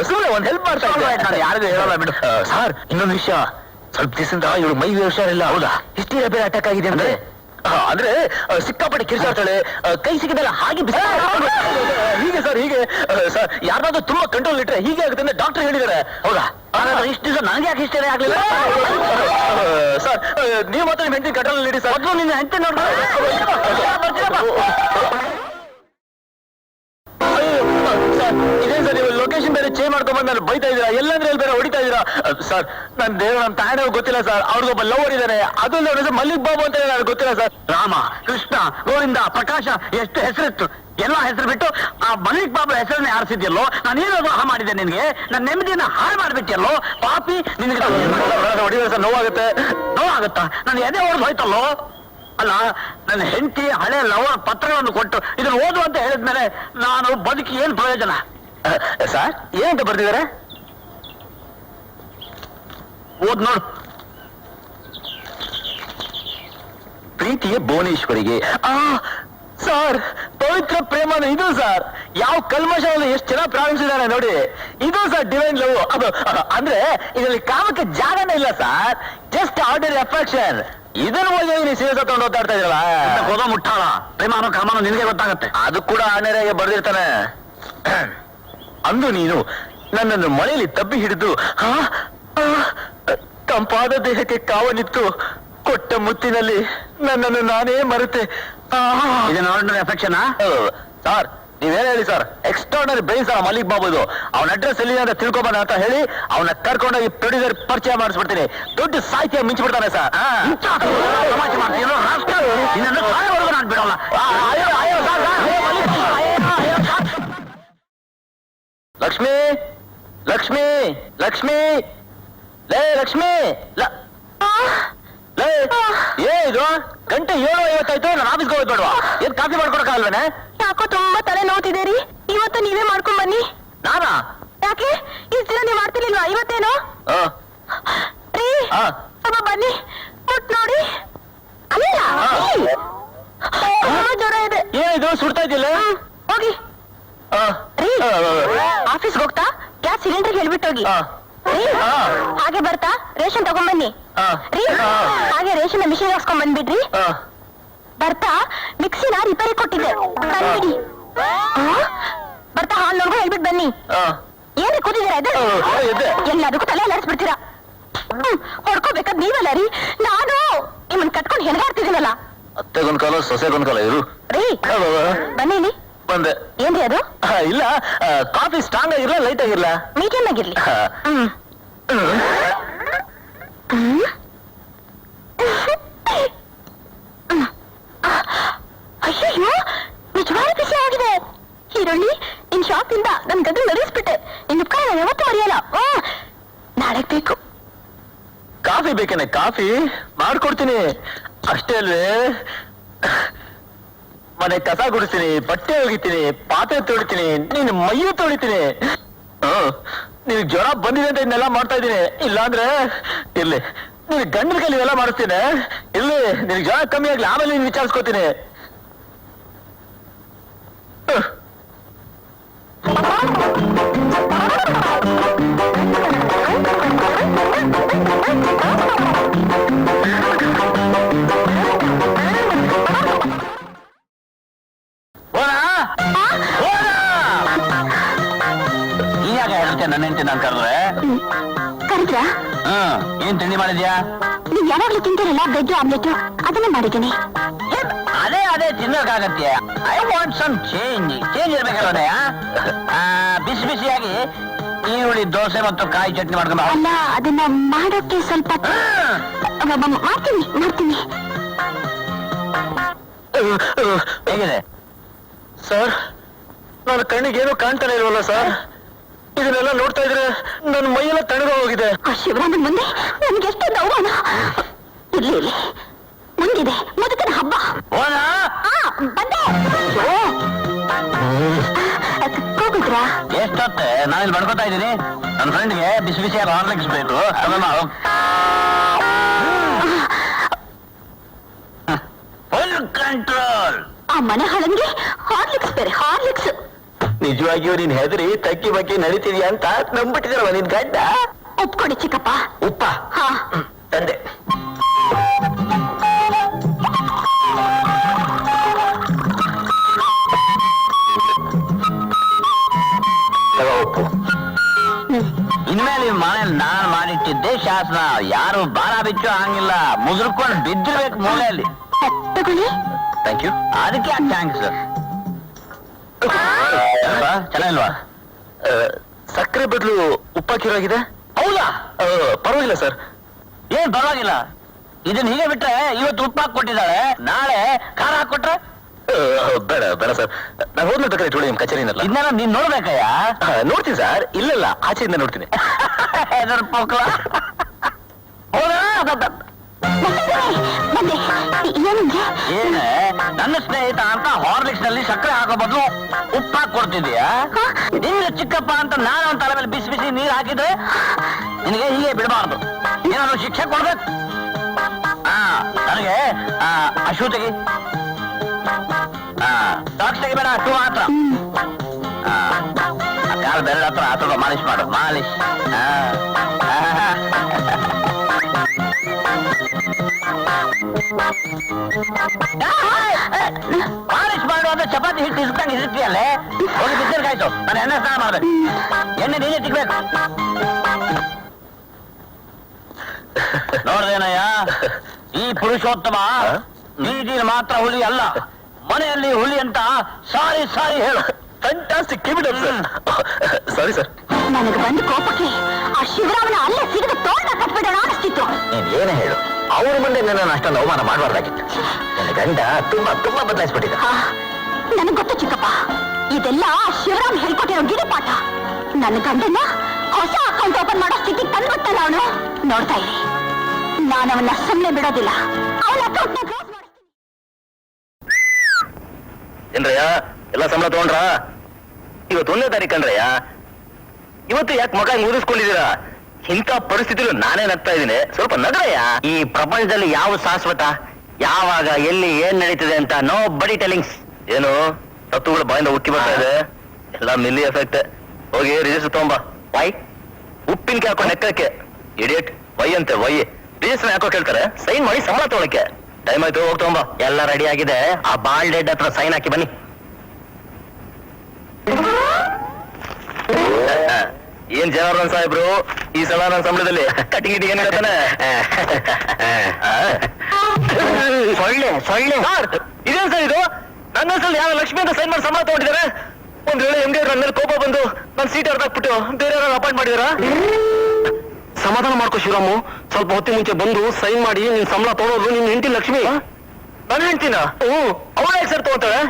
ಸುಮ್ಮನೆ ಒಂದ್ ಹೆಲ್ಪ್ ಮಾಡ್ತಾ ಇದ್ದೆ. ನಾನು ಯಾರಿಗೂ ಹೇಳಲ್ಲ ಬಿಡು ಸರ್ ಇನ್ನೊಂದು ವಿಷಯ ಸ್ವಲ್ಪ ದಿವಸದಿಂದ ಇವಳು ಮೈ ಹುಷಾರಿಲ್ಲ ಹೌದಾ ಹಿಸ್ಟೀರಿಯಾ ಬೇರೆ ಅಟ್ಯಾಕ್ ಆಗಿದೆ ಅಂದ್ರೆ ಅಂದ್ರೆ ಸಿಕ್ಕಾಪಟ್ಟೆ ಕಿರ್ಚಾಡ್ತಾಳೆ ಕೈ ಸಿಕ್ಕಿದಲ್ಲ ಹಾಗೆ ಬಿಸಿ ಹೀಗೆ ಸರ್ ಹೀಗೆ ಸರ್ ಯಾರಾದ್ರೂ ತುಂಬಾ ಕಂಟ್ರೋಲ್ ಇಟ್ರೆ ಹೀಗೆ ಆಗುತ್ತೆ ಅಂತ ಡಾಕ್ಟರ್ ಹೇಳಿದ್ದಾರೆ ಹೌದಾ ಇಷ್ಟು ದಿವಸ ನನಗೆ ಯಾಕೆ ಇಷ್ಟ ಆಗ್ಲಿಲ್ಲ ಸರ್ ನೀವು ಮಾತ್ರ ನಿಮ್ಮ ಹೆಂಡತಿ ಕಂಟ್ರೋಲ್ ಇಡಿ ಸರ್ ಮೊದಲು ನಿನ್ನ ಹೆಂಡತಿ ಸರ್ ಇದೇನ್ ಸರ್ ನೀವು ಲೊಕೇಶನ್ ಬೇರೆ ಚೇಂಜ್ ಮಾಡ್ಕೊಂಡ್ಬಂದು ನಾನು ಬೈತಾ ಇದ್ದೀರಾ ಎಲ್ಲಂದ್ರೆ ಎಲ್ಲಿ ಬೇರೆ ಹೊಡಿತಾ ಇದ್ದೀರಾ ಸರ್ ನನ್ನ ದೇವ್ರ ನಮ್ಮ ತಾಯಿನೂ ಗೊತ್ತಿಲ್ಲ ಸರ್ ಅವ್ರಿಗೊಬ್ಬ ಲವರ್ ಇದ್ದಾನೆ ಅದು ನನ್ನ ಮಲ್ಲಿಕ್ ಬಾಬು ಅಂತ ನನಗೆ ಗೊತ್ತಿಲ್ಲ ಸರ್ ರಾಮ ಕೃಷ್ಣ ಗೋವಿಂದ ಪ್ರಕಾಶ ಎಷ್ಟು ಹೆಸರಿತ್ತು ಎಲ್ಲ ಹೆಸರು ಬಿಟ್ಟು ಆ ಮಲ್ಲಿಕ್ ಬಾಬು ಹೆಸರನ್ನ ಆರಿಸಿದ್ಯಲ್ಲೋ ನಾನೇನಾದ್ರು ಹಾಳು ಮಾಡಿದ್ದೆ ನಿನಗೆ ನನ್ನ ನೆಮ್ಮದಿಯನ್ನ ಹಾಳು ಮಾಡ್ಬಿಟ್ಟಿಯಲ್ಲೋ ಪಾಪಿ ನಿನಗೆ ಹೊಡಿದ್ರೆ ಸರ್ ನೋವಾಗುತ್ತೆ ನೋವಾಗುತ್ತಾ ನನ್ನ ಎದೆ ಹೊಡೆದು ಹೋಯ್ತಲ್ಲೋ ಅಲ್ಲ ನನ್ನ ಹೆಂಡತಿ ಹಳೆ ಲವರ್ ಪತ್ರಗಳನ್ನು ಕೊಟ್ಟು ಇದನ್ನು ಓದು ಅಂತ ಹೇಳಿದ್ಮೇಲೆ ನಾನು ಬದುಕಿ ಏನ್ ಪ್ರಯೋಜನ ಸರ್ ಏನಂತ ಬರ್ತಿದ್ದಾರೆ ಓದ್ ನೋಡು ಪ್ರೀತಿಯ ಭುವನೇಶ್ವರಿಗೆ ಸರ್ ಪವಿತ್ರ ಪ್ರೇಮನ ಇದು ಸರ್ ಯಾವ ಕಲ್ಮಶವನ್ನು ಎಷ್ಟು ಚೆನ್ನಾಗಿ ಪ್ರಾರಂಭಿಸಿದಾರೆ ನೋಡಿ ಇದು ಸರ್ ಡಿವೈನ್ ಲವ್ ಅದು ಅಂದ್ರೆ ಇದರಲ್ಲಿ ಕಾಮಕ್ಕೆ ಜಾಗನೇ ಇಲ್ಲ ಸರ್ ಜಸ್ಟ್ ಆರ್ಡಿನರಿ ಅಫೆಕ್ಷನ್ ಇದನ್ನು ಓದಿ ನೀವು ಸೀರಿಯಸ್ ತಗೊಂಡು ಓದಾಡ್ತಾ ಇದ್ರಲ್ಲ ಹೋದ ಮುಟ್ಟಾಳ ಪ್ರೇಮಾನೋ ಕಾಮನೋ ನಿನಗೆ ಗೊತ್ತಾಗುತ್ತೆ ಅದು ಕೂಡ ಆನೆರಾಗೆ ಬರ್ದಿರ್ತಾನೆ ಅಂದು ನೀನು ನನ್ನನ್ನು ಮಳೆಯಲ್ಲಿ ತಬ್ಬಿ ಹಿಡಿದು ತಂಪಾದ ದೇಹಕ್ಕೆ ಕಾವಲಿತ್ತು ಕೊಟ್ಟ ಮುತ್ತಿನಲ್ಲಿ ನನ್ನನ್ನು ನಾನೇ ಮರೆತೆ ಇದನ್ನ ಆರ್ಡಿನರಿ ಅಫೆಕ್ಷನ್ ಸರ್ ನೀವೇನ್ ಹೇಳಿ sir extraordinary brain sir Mallik Babu ಇದು ಅವನ ಅಡ್ರೆಸ್ ಎಲ್ಲಿ ಅಂತ ತಿಳ್ಕೊಬಾರ ಅಂತ ಹೇಳಿ ಅವನ ಕರ್ಕೊಂಡೋಗಿ ಪ್ರೊಡ್ಯೂಸರ್ ಪರಿಚಯ ಮಾಡಿಸ್ಬಿಡ್ತೀನಿ ದೊಡ್ಡ ಸಾಹಿತ್ಯ ಮಿಂಚಿಬಿಡ್ತಾನೆ ಸರ್ ಸಮಾಜ ಮಾಡ್ತೀನೋ ನಿನ್ನನ್ನು ಸಾಯೋವರೆಗೂ ನಾನು ಬಿಡೋಲ್ಲ ಲಕ್ಷ್ಮಿ ಲಕ್ಷ್ಮಿ ಲಕ್ಷ್ಮಿ ಲೇ ಲಕ್ಷ್ಮಿ ಲೇ ಇದು ಗಂಟೆ 7:50 ನಾನು ಆಫೀಸ್ಗೆ ಹೋಗೋದು ಬೇಡವಾ ಏನ್ ಕಾಫಿ ಮಾಡ್ಕೊಡಕ್ಕಾಗಲ್ವೇನೆ ಯಾಕೋ ತುಂಬಾ ತಲೆ ನೋವ್ತಿದೆ ರೀ. ಇವತ್ತು ನೀವೇ ಮಾಡ್ಕೊಂಡ್ ಬನ್ನಿ. ನಾನಾ ಯಾಕೆ ಇಷ್ಟ ದಿನ ನೀವ್ ಮಾಡ್ತಿರ್ಲಿಲ್ವಾ? ಇವತ್ತೇನು ರೀ ಸ್ವಲ್ಪ ಬನ್ನಿ ಮುಟ್ ನೋಡಿ. ಅಲ್ಲ ತುಂಬಾ ಜ್ವರ ಇದೆ. ಏನಿದು ಸುಡ್ತಾ ಇದ್ದಿಲ್ಲ ಹೋಗಿ ರೀ ಆಫೀಸ್ ಹೋಗ್ತಾ ಗ್ಯಾಸ್ ಸಿಲಿಂಡರ್ ಹೇಳ್ಬಿಟ್ಟೋಗಿ ರೀ ಹಾಗೆ ಬರ್ತಾ ರೇಷನ್ ತಗೊಂಬನ್ನಿ ರೀ ಹಾಗೆ ರೇಷನ್ ಮಿಷಿನ್ ಹಾಕ್ಸ್ಕೊಂಡ್ ಬಂದ್ಬಿಡ್ರಿ ಬರ್ತಾ ಮಿಕ್ಸಿನ ರಿಪೇರಿ ಕೊಟ್ಟಿದ್ದೆ ತಂದ್ಬಿಡಿ ಬರ್ತಾ ಹಾಲ್ ನೋಡ್ಕೊ ಹೇಳ್ಬಿಟ್ಟು ಬನ್ನಿ ಏನ್ ಕೂತಿದ್ದೀರಾ ಎಲ್ಲದಕ್ಕೂ ತಲೆ ಅಲ್ಲಾಡಿಸ್ಬಿಡ್ತೀರಾ ಹೊಡ್ಕೋಬೇಕಾದ್ ನೀವಲ್ಲ ರೀ ನಾನು ನಿಮ್ಮನ್ ಕಟ್ಕೊಂಡು ಹೆಣಗಾಡ್ತಿದ್ದೀನಲ್ಲ ಅತ್ತೆಗೊಂದ್ ಕಾಲ ಸೊಸೆಗೊಂದ್ ಕಾಲ ಇರು ರೀ ಬನ್ನಿ ಇಲ್ಲಿ ಬಂದೆ ಏನ್ರಿ ಅದು ಇಲ್ಲ ಕಾಫಿ ಸ್ಟ್ರಾಂಗ್ ಆಗಿರ್ಲ ಲೈಟ್ ಆಗಿರ್ಲ ಮೀಡಿಯಂ ಆಗಿರ್ಲಿ ಅಯ್ಯೋ ನಿಜವಾದ ಖುಷಿ ಆಗಿದೆ ಈರುಳ್ಳಿ ನಿನ್ ಶಾಪ್ ಇಂದ ನನ್ ಗದ್ದು ನಡೆಸ್ಬಿಟ್ಟೆ ನಿನ್ ಉಪಕಾರ ನಾನು ಯಾವತ್ತೂ ಮರೆಯಲ್ಲ ನಾಳೆ ಬೇಕು ಕಾಫಿ ಬೇಕೇನೆ ಕಾಫಿ ಮಾಡ್ಕೊಡ್ತೀನಿ ಅಷ್ಟೇ ಅಲ್ವೇ ಮನೆ ಕಸ ಗುಡಿಸ್ತೀನಿ ಬಟ್ಟೆ ಒಗಿತೀನಿ ಪಾತ್ರೆ ತೊಳಿತೀನಿ ನೀನ್ ಮೈಯೂ ತೊಳಿತೀನಿ ನಿನ್ ಜ್ವರ ಬಂದಿದೆ ಅಂತ ಇದನ್ನೆಲ್ಲ ಮಾಡ್ತಾ ಇದ್ದೀನಿ ಇಲ್ಲಾಂದ್ರೆ ಇರ್ಲಿ ನಿನ್ ಗಂಡನ ಕೈಲಿ ಇವೆಲ್ಲ ಮಾಡಿಸ್ತೀನಿ ಇಲ್ಲಿ ನಿನ್ ಜ್ವರ ಕಮ್ಮಿ ಆಗ್ಲಿ ಆಮೇಲೆ ನೀನ್ ವಿಚಾರಿಸ್ಕೋತೀನಿ ಈಗಾಗ ಹೇಳ್ತೆ ನನ್ನ ಹೆಂಡತಿ ನಾನು ಕರೆದ್ರೆ ಕರೆದ್ರಾ ಏನ್ ತಿಂಡಿ ಮಾಡಿದ್ಯಾ ನೀವ್ ಯಾವಾಗ್ಲೂ ತಿಂತೀರಲ್ಲ ಬ್ರೆಡ್ ಆಮ್ಲೆಟ್ ಅದನ್ನ ಮಾಡಿದ್ದೀನಿ ಅದೇ ಅದೇ ತಿನ್ನೋಕಾಗತ್ತೆ ಐ ವಾಂಟ್ ಸಮ್ ಚೇಂಜ್ ಇರ್ಬೇಕಲ್ಲ ಬಿಸಿ ಬಿಸಿಯಾಗಿ ಈರುಳ್ಳಿ ದೋಸೆ ಮತ್ತು ಕಾಯಿ ಚಟ್ನಿ ಮಾಡ್ಕೊಂಡು ಅಲ್ಲ ಅದನ್ನ ಮಾಡೋಕೆ ಸ್ವಲ್ಪ ಮಾಡ್ತೀನಿ ಹೇಗಿದೆ ಸರ್ ನನ್ನ ಕಣ್ಣಿಗೇನು ಕಾಣ್ತಾನೆ ಇಲ್ವಲ್ಲ ಸರ್ ಇದನ್ನೆಲ್ಲ ನೋಡ್ತಾ ಇದ್ರೆ ನನ್ನ ಮೈಯೆಲ್ಲ ತಣ್ಣಗ ಹೋಗಿದೆ ಆ ಶಿವರಾಮನ್ ಮುಂದೆ ನನ್ಗೆ ಎಷ್ಟೊಂದು ಅವಮಾನ ಇರ್ಲಿ ಮುಂದಿದೆ ಮುದುಕನ ಹಬ್ಬ ಬಂದೆ ಕೂಗುದ್ರಾ ಎಷ್ಟೊತ್ತೆ ನಾನಿಲ್ಲಿ ಮಾಡ್ಕೋತಾ ಇದ್ದೀನಿ ನನ್ನ ಫ್ರೆಂಡ್ಗೆ ಬಿಸಿ ಬಿಸಿಯಾಗಿ ಹಾರ್ಲಿಕ್ಸ್ ಬೇಕು ಫುಲ್ ಕಂಟ್ರೋಲ್ ಆ ಮನೆ ಹಾಳಂಗೆ ಹಾರ್ಲಿಕ್ಸ್ ಬೇರೆ ಹಾರ್ಲಿಕ್ಸ್ ನಿಜವಾಗಿಯೂ ನೀನ್ ಹೆದರಿ ತಕ್ಕಿ ಬಕ್ಕಿ ನಡೀತಿದ್ಯಾ ಅಂತ ನಂಬಿಟ್ಟಿದ್ರವ ನಿನ್ ಗಡ್ಡ ಒಪ್ಕೊಡಿ ಚಿಕ್ಕಪ್ಪ ಉಪ್ಪ ಹಾ ತಂದೆ ಉಪ್ಪು ಇನ್ಮೇಲೆ ಈ ಮನೇಲಿ ನಾನ್ ಮಾಡಿಟ್ಟಿದ್ದೆ ಶಾಸನ ಯಾರು ಬಾರ ಬಿಚ್ಚೋ ಹಂಗಿಲ್ಲ ಮುದುರ್ಕೊಂಡು ಬಿದ್ದಿರ್ಬೇಕು ಮೂಲೆಯಲ್ಲಿ ತಗೊಳ್ಳಿ ಥ್ಯಾಂಕ್ ಯು ಅದಕ್ಕೆ ಥ್ಯಾಂಕ್ಸ್ ಚೆನ್ನಾಗಿಲ್ವಾ ಸಕ್ಕರೆ ಬದಲು ಉಪ್ಪಾಕಿರೋಗಿದೆ ಹೌದಾ ಪರವಾಗಿಲ್ಲ ಸರ್ ಏನ್ ಪರವಾಗಿಲ್ಲ ಇದನ್ನ ಹೀಗೆ ಬಿಟ್ರೆ ಇವತ್ತು ಉಪ್ಪು ಹಾಕಿ ಕೊಟ್ಟಿದ್ದಾಳೆ ನಾಳೆ ಖಾರ ಹಾಕೊಟ್ರೆ ಬೇಡ ಬೇಡ ಸರ್ ನಾನು ಹೋದ್ಮೇಲೆ ಬೇಕಾದ್ರೆ ಇಟ್ಕೊಳ್ಳಿ ನಿಮ್ ಕಚೇರಿನಲ್ಲ ಇದನ್ನೆಲ್ಲ ನೀನ್ ನೋಡ್ಬೇಕಯ್ಯ ನೋಡ್ತೀನಿ ಸರ್ ಇಲ್ಲಲ್ಲ ಆಚೆಯಿಂದ ನೋಡ್ತೀನಿ ಎದರ್ ಪೋಕ್ಲ ಬಂದೆ ಏನಂದ್ರೆ ಏನೇ ನನ್ನ ಸ್ನೇಹಿತ ಅಂತ ಹಾರ್ಲಿಕ್ಸ್ ನಲ್ಲಿ ಸಕ್ಕರೆ ಹಾಕೋ ಬದಲು ಉಪ್ಪು ಹಾಕಿ ಕೊಡ್ತಿದ್ಯಾ ನಿನ್ನ ಚಿಕ್ಕಪ್ಪ ಅಂತ ನಾನು ಅವನ ತಲೆ ಮೇಲೆ ಬಿಸಿ ಬಿಸಿ ನೀರು ಹಾಕಿದ್ರೆ ನಿನಗೆ ಹೀಗೆ ಬಿಡಬಾರ್ದು ಏನಾದ್ರು ಶಿಕ್ಷೆ ಕೊಡ್ಬೇಕು ನನಗೆ ಅಶು ತೆಗಿ ಟಾಕ್ಸ್ ತೆಗಿಬೇಡ ಅಷ್ಟು ಮಾತ್ರ ಕಾಲು ಬೆರಳ ಹತ್ರ ಆತರ ಮಾಲಿಶ್ ಮಾಡು ಮಾಲಿಶ್ ಮಾಲಿಶ್ ಮಾಡು ಅಂದ್ರೆ ಚಪಾತಿ ಹಿಟ್ಟು ಇಸ್ಕೊಂಡು ಇರುತ್ತೀಯಲ್ಲೇ ಹೋಗಿ ಬಿಸಿರ್ಗಾಯ್ತು ನಾನು ಎಣ್ಣೆ ಸ್ನಾನ ಮಾಡ್ಬೇಕು ಎಣ್ಣೆ ನೀನೇ ಸಿಗ್ಬೇಕು ನೋಡ್ದೇನಯ್ಯ ಈ ಪುರುಷೋತ್ತಮ ಬೀದಿಲಿ ಮಾತ್ರ ಹುಲಿ ಅಲ್ಲ ಮನೆಯಲ್ಲಿ ಹುಲಿ ಅಂತ ಸಾರಿ ಸಾರಿ ಹೇಳು fantastic keep it up sir sorry sir ನನಗೆ ಬಂದ ಕೋಪಕ್ಕೆ ಆ ಶಿವರಾಮನ ಅಲ್ಲೇ ಸಿಗದ ತೋಟ ಕಟ್ಬಿಡೋಣ ಅನಿಸ್ತಿತ್ತು ನೀನ್ ಏನೇ ಹೇಳು ಅವ್ರ ಮುಂದೆ ನನ್ನ ಅಷ್ಟೊಂದು ಅವಮಾನ ಮಾಡಬಾರ್ದಾಗಿತ್ತು ನನ್ನ ಗಂಡ ತುಂಬಾ ತುಂಬಾ ಬದಲಾಯಿಸ್ಬಿಟ್ಟಿದ್ದ ನನಗ್ ಗೊತ್ತು ಚಿಕ್ಕಪ್ಪ ಇದೆಲ್ಲ ಶಿವರಾಮ್ ಹೇಳ್ಕೊಟ್ಟಿರೋ ಗಿಡಪಾಠ ನನ್ನ ಗಂಡನ ಹೊಸ ಅಕೌಂಟ್ ಓಪನ್ ಮಾಡೋ ಸ್ಥಿತಿ ತಂದ್ಬಿಟ್ಟಲ್ಲ ಅವನು ನೋಡ್ತಾ ಇರಿ ನಾನು ಅವನ್ನ ಸುಮ್ಮನೆ ಬಿಡೋದಿಲ್ಲ ಅವನ ಅಕೌಂಟ್ ನ ಕ್ಲೋಸ್ ಮಾಡಿಸ್ತೀನಿ ಏನ್ರಯ್ಯ ಎಲ್ಲ ಸಂಬಳ ತಗೊಂಡ್ರ ಇವತ್ತು 1ನೇ ತಾರೀಕು ಕಣ್ರಯ್ಯ ಇವತ್ತು ಯಾಕೆ ಮಗ ಮುಗಿಸ್ಕೊಂಡಿದ್ದೀರಾ ಇಂಥ ಪರಿಸ್ಥಿತಿಲು ನಾನೇ ನಗ್ತಾ ಇದ್ದೀನಿ ಸ್ವಲ್ಪ ನಗ್ರಯ್ಯ ಈ ಪ್ರಪಂಚದಲ್ಲಿ ಯಾವ ಶಾಶ್ವತ ಯಾವಾಗ ಎಲ್ಲಿ ಏನ್ ನಡೀತಿದೆ ಅಂತ ನೋ ಬಡಿ ಟೆಲಿಂಗ್ಸ್ ಏನು ತತ್ತುಗಳು ಬಾಯಿಂದ ಉಕ್ಕಿ ಬರ್ತಾ ಇದೆ ಎಲ್ಲ ಮಿಲ್ಲಿ ಎಫೆಕ್ಟ್. ಹೋಗಿ ರಿಜಿಸ್ಟರ್ ತಗೊಂಬ. ವೈ ಉಪ್ಪಿನಕಾಯಿ ಹಾಕೊಂಡು ನೆಕ್ಕಕ್ಕೆ ಇಡಿಯಟ್. ವೈ ಅಂತೆ ವೈ. ರಿಜಿಸ್ಟರ್ ಯಾಕೋ ಕೇಳ್ತಾರೆ, ಸೈನ್ ಮಾಡಿ ಸಂಬಳ ತಗೊಳಕ್ಕೆ. ಟೈಮ್ ಆಯ್ತು, ಹೋಗಿ ತಗೊಂಬ. ಎಲ್ಲ ರೆಡಿ ಆಗಿದೆ. ಆ ಬಾಲ್ ಡೆಡ್ ಹತ್ರ ಸೈನ್ ಹಾಕಿ ಬನ್ನಿ. ಏನ್ ಜನಾರ್ದನ್ ಸಾಹೇಬ್ರು, ಈ ಸಲ ನನ್ನ ಸಂಬಳದಲ್ಲಿ ಕಟಿಂಗ್ ಗಿಟಿಂಗ್ ಏನ್ ಹೇಳ್ತಾನೆ? ಸೊಳ್ಳೆ ಇದೇನ್ ಸರ್ ಇದು? ನನ್ನ ಹೆಸರಲ್ಲಿ ಯಾವ ಲಕ್ಷ್ಮಿ ಅಂತ ಸೈನ್ ಮಾಡಿ ಸಂಬಳ ತಗೊಂಡಿದ್ದಾರೆ. ಒಂದ್ ವೇಳೆ ಎಂ ಡಿ ನನ್ನ ಮೇಲೆ ಕೋಪ ಬಂದು ನನ್ನ ಸೀಟ್ ಹೊರದಾಕ್ಬಿಟ್ಟು ಬೇರೆ ಯಾರು ಅಪಾಯಿಂಟ್ ಮಾಡಿದಾರ? ಸಮಾಧಾನ ಮಾಡ್ಕೋ ಶಿವರಾಮು. ಸ್ವಲ್ಪ ಹೊತ್ತಿನ ಮುಂಚೆ ಬಂದು ಸೈನ್ ಮಾಡಿ ನಿನ್ ಸಂಬಳ ತಗೊಳೋದು ನಿನ್ ಹೆಂಡತಿ ಲಕ್ಷ್ಮಿ. ನನ್ನ ಹೆಂಡ್ತಿನ? ಅವಳ ಹೇಗೆ ಸರ್ ತಗೋತಾಳೆ?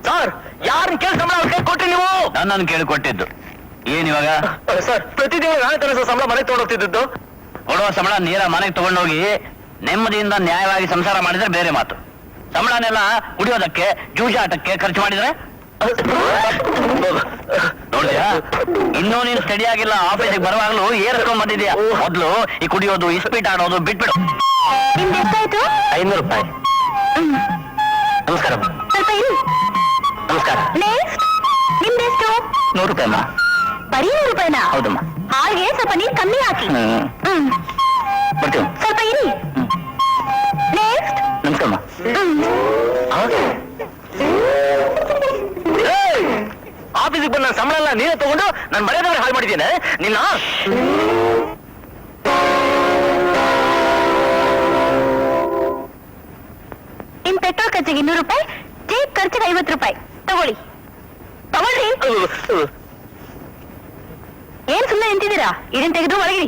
ಸರ್ ಯಾರನ್ನ ಕೇಳಿ ಸಂಬಳ ಅವ್ರ ಕೈ ಕೊಟ್ರಿ ನೀವು? ನನ್ನನ್ನು ಕೇಳಿ ಕೊಟ್ಟಿದ್ದು. ಏನ್ ಇವಾಗ? ಸರ್ ಪ್ರತಿ ತಿಂಗಳು ನಾನೇ ತಾನೇ ಸರ್ ಸಂಬಳ ಮನೆಗೆ ತಗೊಂಡೋಗ್ತಿದ್ದು. ಕೊಡುವ ಸಂಬಳ ನೇರ ಮನೆಗೆ ತಗೊಂಡೋಗಿ ನೆಮ್ಮದಿಯಿಂದ ನ್ಯಾಯವಾಗಿ ಸಂಸಾರ ಮಾಡಿದ್ರೆ ಬೇರೆ ಮಾತು. ಸಂಬಳನೆಲ್ಲ ಕುಡಿಯೋದಕ್ಕೆ ಜೂಜಾಟಕ್ಕೆ ಖರ್ಚು ಮಾಡಿದ್ರೆ ನೋಡಿದ್ಯಾ? ಇನ್ನೂ ನೀನು ಸ್ಟಡಿ ಆಗಿಲ್ಲ. ಆಫೀಸಿಗೆ ಬರುವಾಗಲೂ ಏರ್ಸ್ಕೊಂಡ್ ಬಂದಿದ್ಯಾ. ಮೊದ್ಲು ಈ ಕುಡಿಯೋದು ಇಸ್ಪೀಟ್ ಆಡೋದು ಬಿಟ್ಬಿಡು. ನಿಮ್ದು ಎಷ್ಟಾಯ್ತು? 500 ರೂಪಾಯಿ. ನಮಸ್ಕಾರ. ಸ್ವಲ್ಪ ಇರಿ. ನಮಸ್ಕಾರ. ನೆಕ್ಸ್ಟ್ ನಿಮ್ದೆಷ್ಟು? 100 ರೂಪಾಯಿ. ಬರೀ 100 ರೂಪಾಯಿನಾ? ಹೌದಮ್ಮ. ಹಾಗೆ ಸ್ವಲ್ಪ ನೀರು ಕಮ್ಮಿ ಹಾಕಿ. ಬರ್ತೀವಿ. ಸ್ವಲ್ಪ ಇರಿ. ನೆಕ್ಸ್ಟ್. ನಮಸ್ಕಾರಮ್ಮ. ಆಫೀಸಿಗೆ ಬಂದ ನನ್ನ ಸಂಬಳ ಎಲ್ಲ ನೀನೇ ತಗೊಂಡು ನಾನು ಮರ್ಯಾದೆ ಹಾಳು ಮಾಡಿದ್ದೇನೆ ನಿನ್ನ. ನಿಮ್ ಪೆಟ್ರೋಲ್ ಖರ್ಚಿಗೆ 200 ರೂಪಾಯಿ, ಜೀಪ್ ಖರ್ಚಿಗೆ 50 ರೂಪಾಯಿ. ತಗೊಳ್ಳಿ ತಗೊಳ್ಳಿ. ಏನ್ ಸುಮ್ಮನೆ ನಿಂತಿದ್ದೀರಾ? ಇದನ್ನ ತೆಗೆದು ಒಳಗಿರಿ.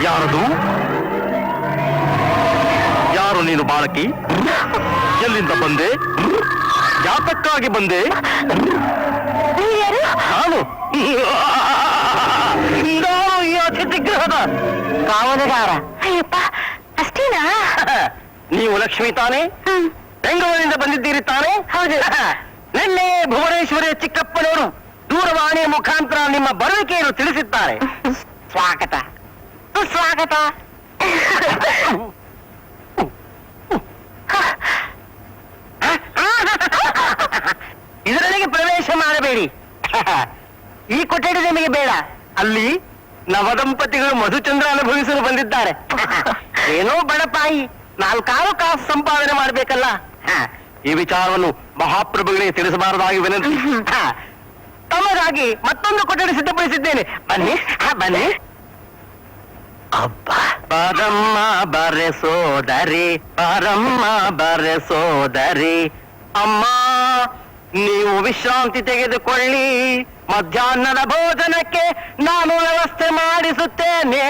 ಯಾರದು? ಯಾರು ನೀನು ಬಾಲಕಿ? ಎಲ್ಲಿಂದ ಬಂದೆ? ಯಾತಕ್ಕಾಗಿ ಬಂದೆ? ನೀವ್ ಯಾರು? ನಾನು ಈ ಅತಿಥಿ ಗೃಹದ ಕಾವಲುಗಾರ. ಅಯ್ಯಪ್ಪ, ಅಷ್ಟೇನಾ? ನೀವು ಲಕ್ಷ್ಮಿ ತಾನೇ? ಬೆಂಗಳೂರಿನಿಂದ ಬಂದಿದ್ದೀರಿ ತಾನೇ? ಹೌದು. ನಿನ್ನೆ ಭುವನೇಶ್ವರಿ ಚಿಕ್ಕಪ್ಪನವರು ದೂರವಾಣಿಯ ಮುಖಾಂತರ ನಿಮ್ಮ ಬರುವಿಕೆಯನ್ನು ತಿಳಿಸಿದ್ದಾರೆ. ಸ್ವಾಗತ ಸ್ವಾಗತ. ಇದರೊಳಗೆ ಪ್ರವೇಶ ಮಾಡಬೇಡಿ. ಈ ಕೊಠಡಿ ನಿಮಗೆ ಬೇಡ. ಅಲ್ಲಿ ನವದಂಪತಿಗಳು ಮಧುಚಂದ್ರ ಅನುಭವಿಸಲು ಬಂದಿದ್ದಾರೆ. ಏನೋ ಬಡಪಾಯಿ 4 ಕಾಸು ಸಂಪಾದನೆ ಮಾಡಬೇಕಲ್ಲ. ಈ ವಿಚಾರವನ್ನು ಮಹಾಪ್ರಭುಗಳಿಗೆ ತಿಳಿಸಬಾರದಾಗಿ ವಿನಂತಿ. ತಮಗಾಗಿ ಮತ್ತೊಂದು ಕೊಠಡಿ ಸಿದ್ಧಪಡಿಸಿದ್ದೇನೆ. ಬನ್ನಿ ಬನ್ನಿ. ಬರಮ್ಮ ಬರೆ ಸೋದರಿ, ಬರಮ್ಮ ಬರೆ ಸೋದರಿ. ಅಮ್ಮ ನೀವು ವಿಶ್ರಾಂತಿ ತೆಗೆದುಕೊಳ್ಳಿ. ಮಧ್ಯಾಹ್ನದ ಭೋಜನಕ್ಕೆ ನಾನು ವ್ಯವಸ್ಥೆ ಮಾಡಿಸುತ್ತೇನೆ.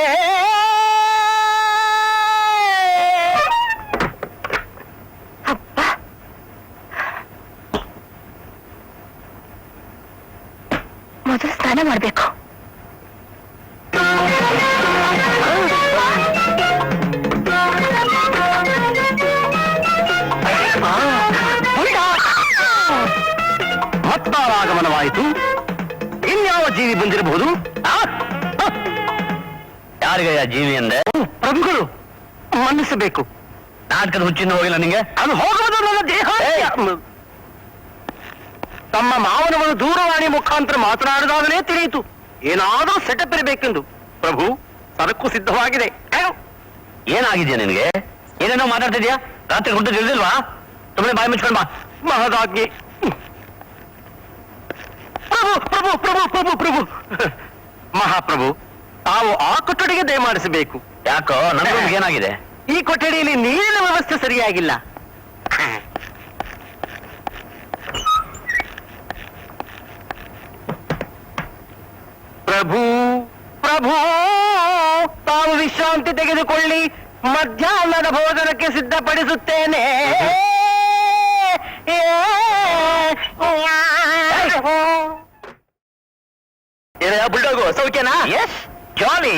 ಮೊದಲು ಸ್ನಾನ ಮಾಡ್ಬೇಕು. ಮತ್ತಾರಾಗಮನವಾಯಿತು. ಇನ್ಯಾವ ಜೀವಿ ಬಂದಿರಬಹುದು? ಯಾರಿಗಯ್ಯ ಜೀವಿ ಅಂದೆ? ಪ್ರಭುಗಳು ಮನ್ನಿಸಬೇಕು. ನಾಟಕದ ಹುಚ್ಚಿಂದ ಹೋಗಿಲ್ಲ ನಿಂಗೆ? ಅದು ಹೋಗೋದು ನನ್ನ ದೇಹ. ತಮ್ಮ ಮಾವನವರು ದೂರವಾಣಿ ಮುಖಾಂತರ ಮಾತನಾಡಿದಾಗಲೇ ತಿಳಿಯಿತು ಏನಾದರೂ ಸೆಟಪ್ ಇರಬೇಕೆಂದು. ಪ್ರಭು, ಸರಕು ಸಿದ್ಧವಾಗಿದೆ. ಏನಾಗಿದ್ಯಾ ನಿನ್ಗೆ? ಏನೇನೋ ಮಾತಾಡ್ತಿದ್ಯಾ? ರಾತ್ರಿ ಹುಟ್ಟು ತಿಳಿದಿಲ್ವಾ? ಸುಮ್ಮನೆ ಬಾಯಿ ಮುಚ್ಕೊಂಡ್ ಬಾ. ಮಹದಾಜ್ಞೆ. ಪ್ರಭು ಪ್ರಭು ಪ್ರಭು ಪ್ರಭು ಪ್ರಭು ಮಹಾಪ್ರಭು, ತಾವು ಆ ಕೊಠಡಿಗೆ ದಯಮಾಡಿಸಬೇಕು. ಯಾಕೋ ನಮ್ಗೆ ಏನಾಗಿದೆ? ಈ ಕೊಠಡಿಯಲ್ಲಿ ನೀರಿನ ವ್ಯವಸ್ಥೆ ಸರಿಯಾಗಿಲ್ಲ. ಪ್ರಭು ಪ್ರಭು, ತಾವು ವಿಶ್ರಾಂತಿ ತೆಗೆದುಕೊಳ್ಳಿ. ಮಧ್ಯಾಹ್ನದ ಭೋಜನಕ್ಕೆ ಸಿದ್ಧಪಡಿಸುತ್ತೇನೆ. ಬುಲ್ಡೋಗು ಸೌಖ್ಯನಾ? ಎಸ್, ಜಾಲಿ,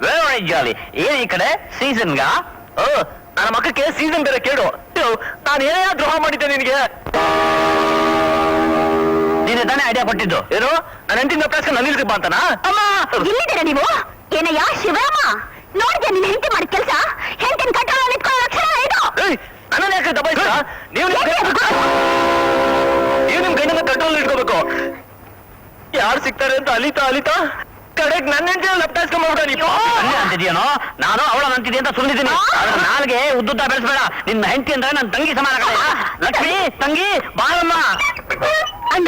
ವೆರಿ ಜಾಲಿ. ಏನ್ ಈ ಕಡೆ ಸೀಸನ್ಗ? ನನ್ನ ಮಕ್ಕಕ್ಕೆ ಸೀಸನ್ ಬೇರೆ ಕೇಳು. ನಾನು ಏನೇ ದ್ರೋಹ ಮಾಡಿದ್ದೆ ನಿನಗೆ? ನೀನೆ ತಾನೇ ಐಡಿಯಾ ಕೊಟ್ಟಿದ್ದು? ಏನು ನನ್ನ ಹೆಂಡತಿನ ಪ್ರಶ್ನೆ ನನ್ನ ಬಾ ಅಂತನಾ? ಅಮ್ಮ, ಎಲ್ಲಿದ್ದೀರಾ ನೀವು? ಏನಯ್ಯ ಶಿವರಾಮ, ನೋಡಿದ್ಯಾ ನಿನ್ ಹೆಂಡತಿ ಮಾಡಿದ ಕೆಲಸ? ಹೆಂಡತಿನ ಕಂಟ್ರೋಲ್ ಇಟ್ಕೊಳ್ಳೋ ಲಕ್ಷಣ ಇದು. ನನ್ನ ಯಾಕೆ ದಬಾಯಿಸ್ತಾ? ನೀವು ನಿಮ್ ಗಂಡನ ಕಂಟ್ರೋಲ್ ಇಟ್ಕೋಬೇಕು. ಯಾರು ಸಿಗ್ತಾರೆ ಅಂತ ಅಲಿತಾ ಅಲಿತಾ ಕಡೆಗ್ ನನ್ನ ಹೆಂಡತಿ ಲಪ್ಟಾಯಿಸ್ಕೊಂಡ್ಬಿಡ. ನೀವು ಅಲ್ಲೇ ಅಂತಿದ್ಯೇನೋ, ನಾನು ಅವಳ ಅಂತಿದ್ದೆ ಅಂತ ಸುಳ್ಳಿದ್ದೀನಿ. ಆದ್ರೆ ನಾಲ್ಗೆ ಉದ್ದುದ್ದ ಬೆಳೆಸ್ಬೇಡ. ನಿನ್ನ ಹೆಂಡತಿ ಅಂದ್ರೆ ನನ್ನ ತಂಗಿ ಸಮಾನ ಕಣೆ. ಲಕ್ಷ್ಮಿ ತಂಗಿ ಬಾಳಮ್ಮ. ಅಣ್ಣ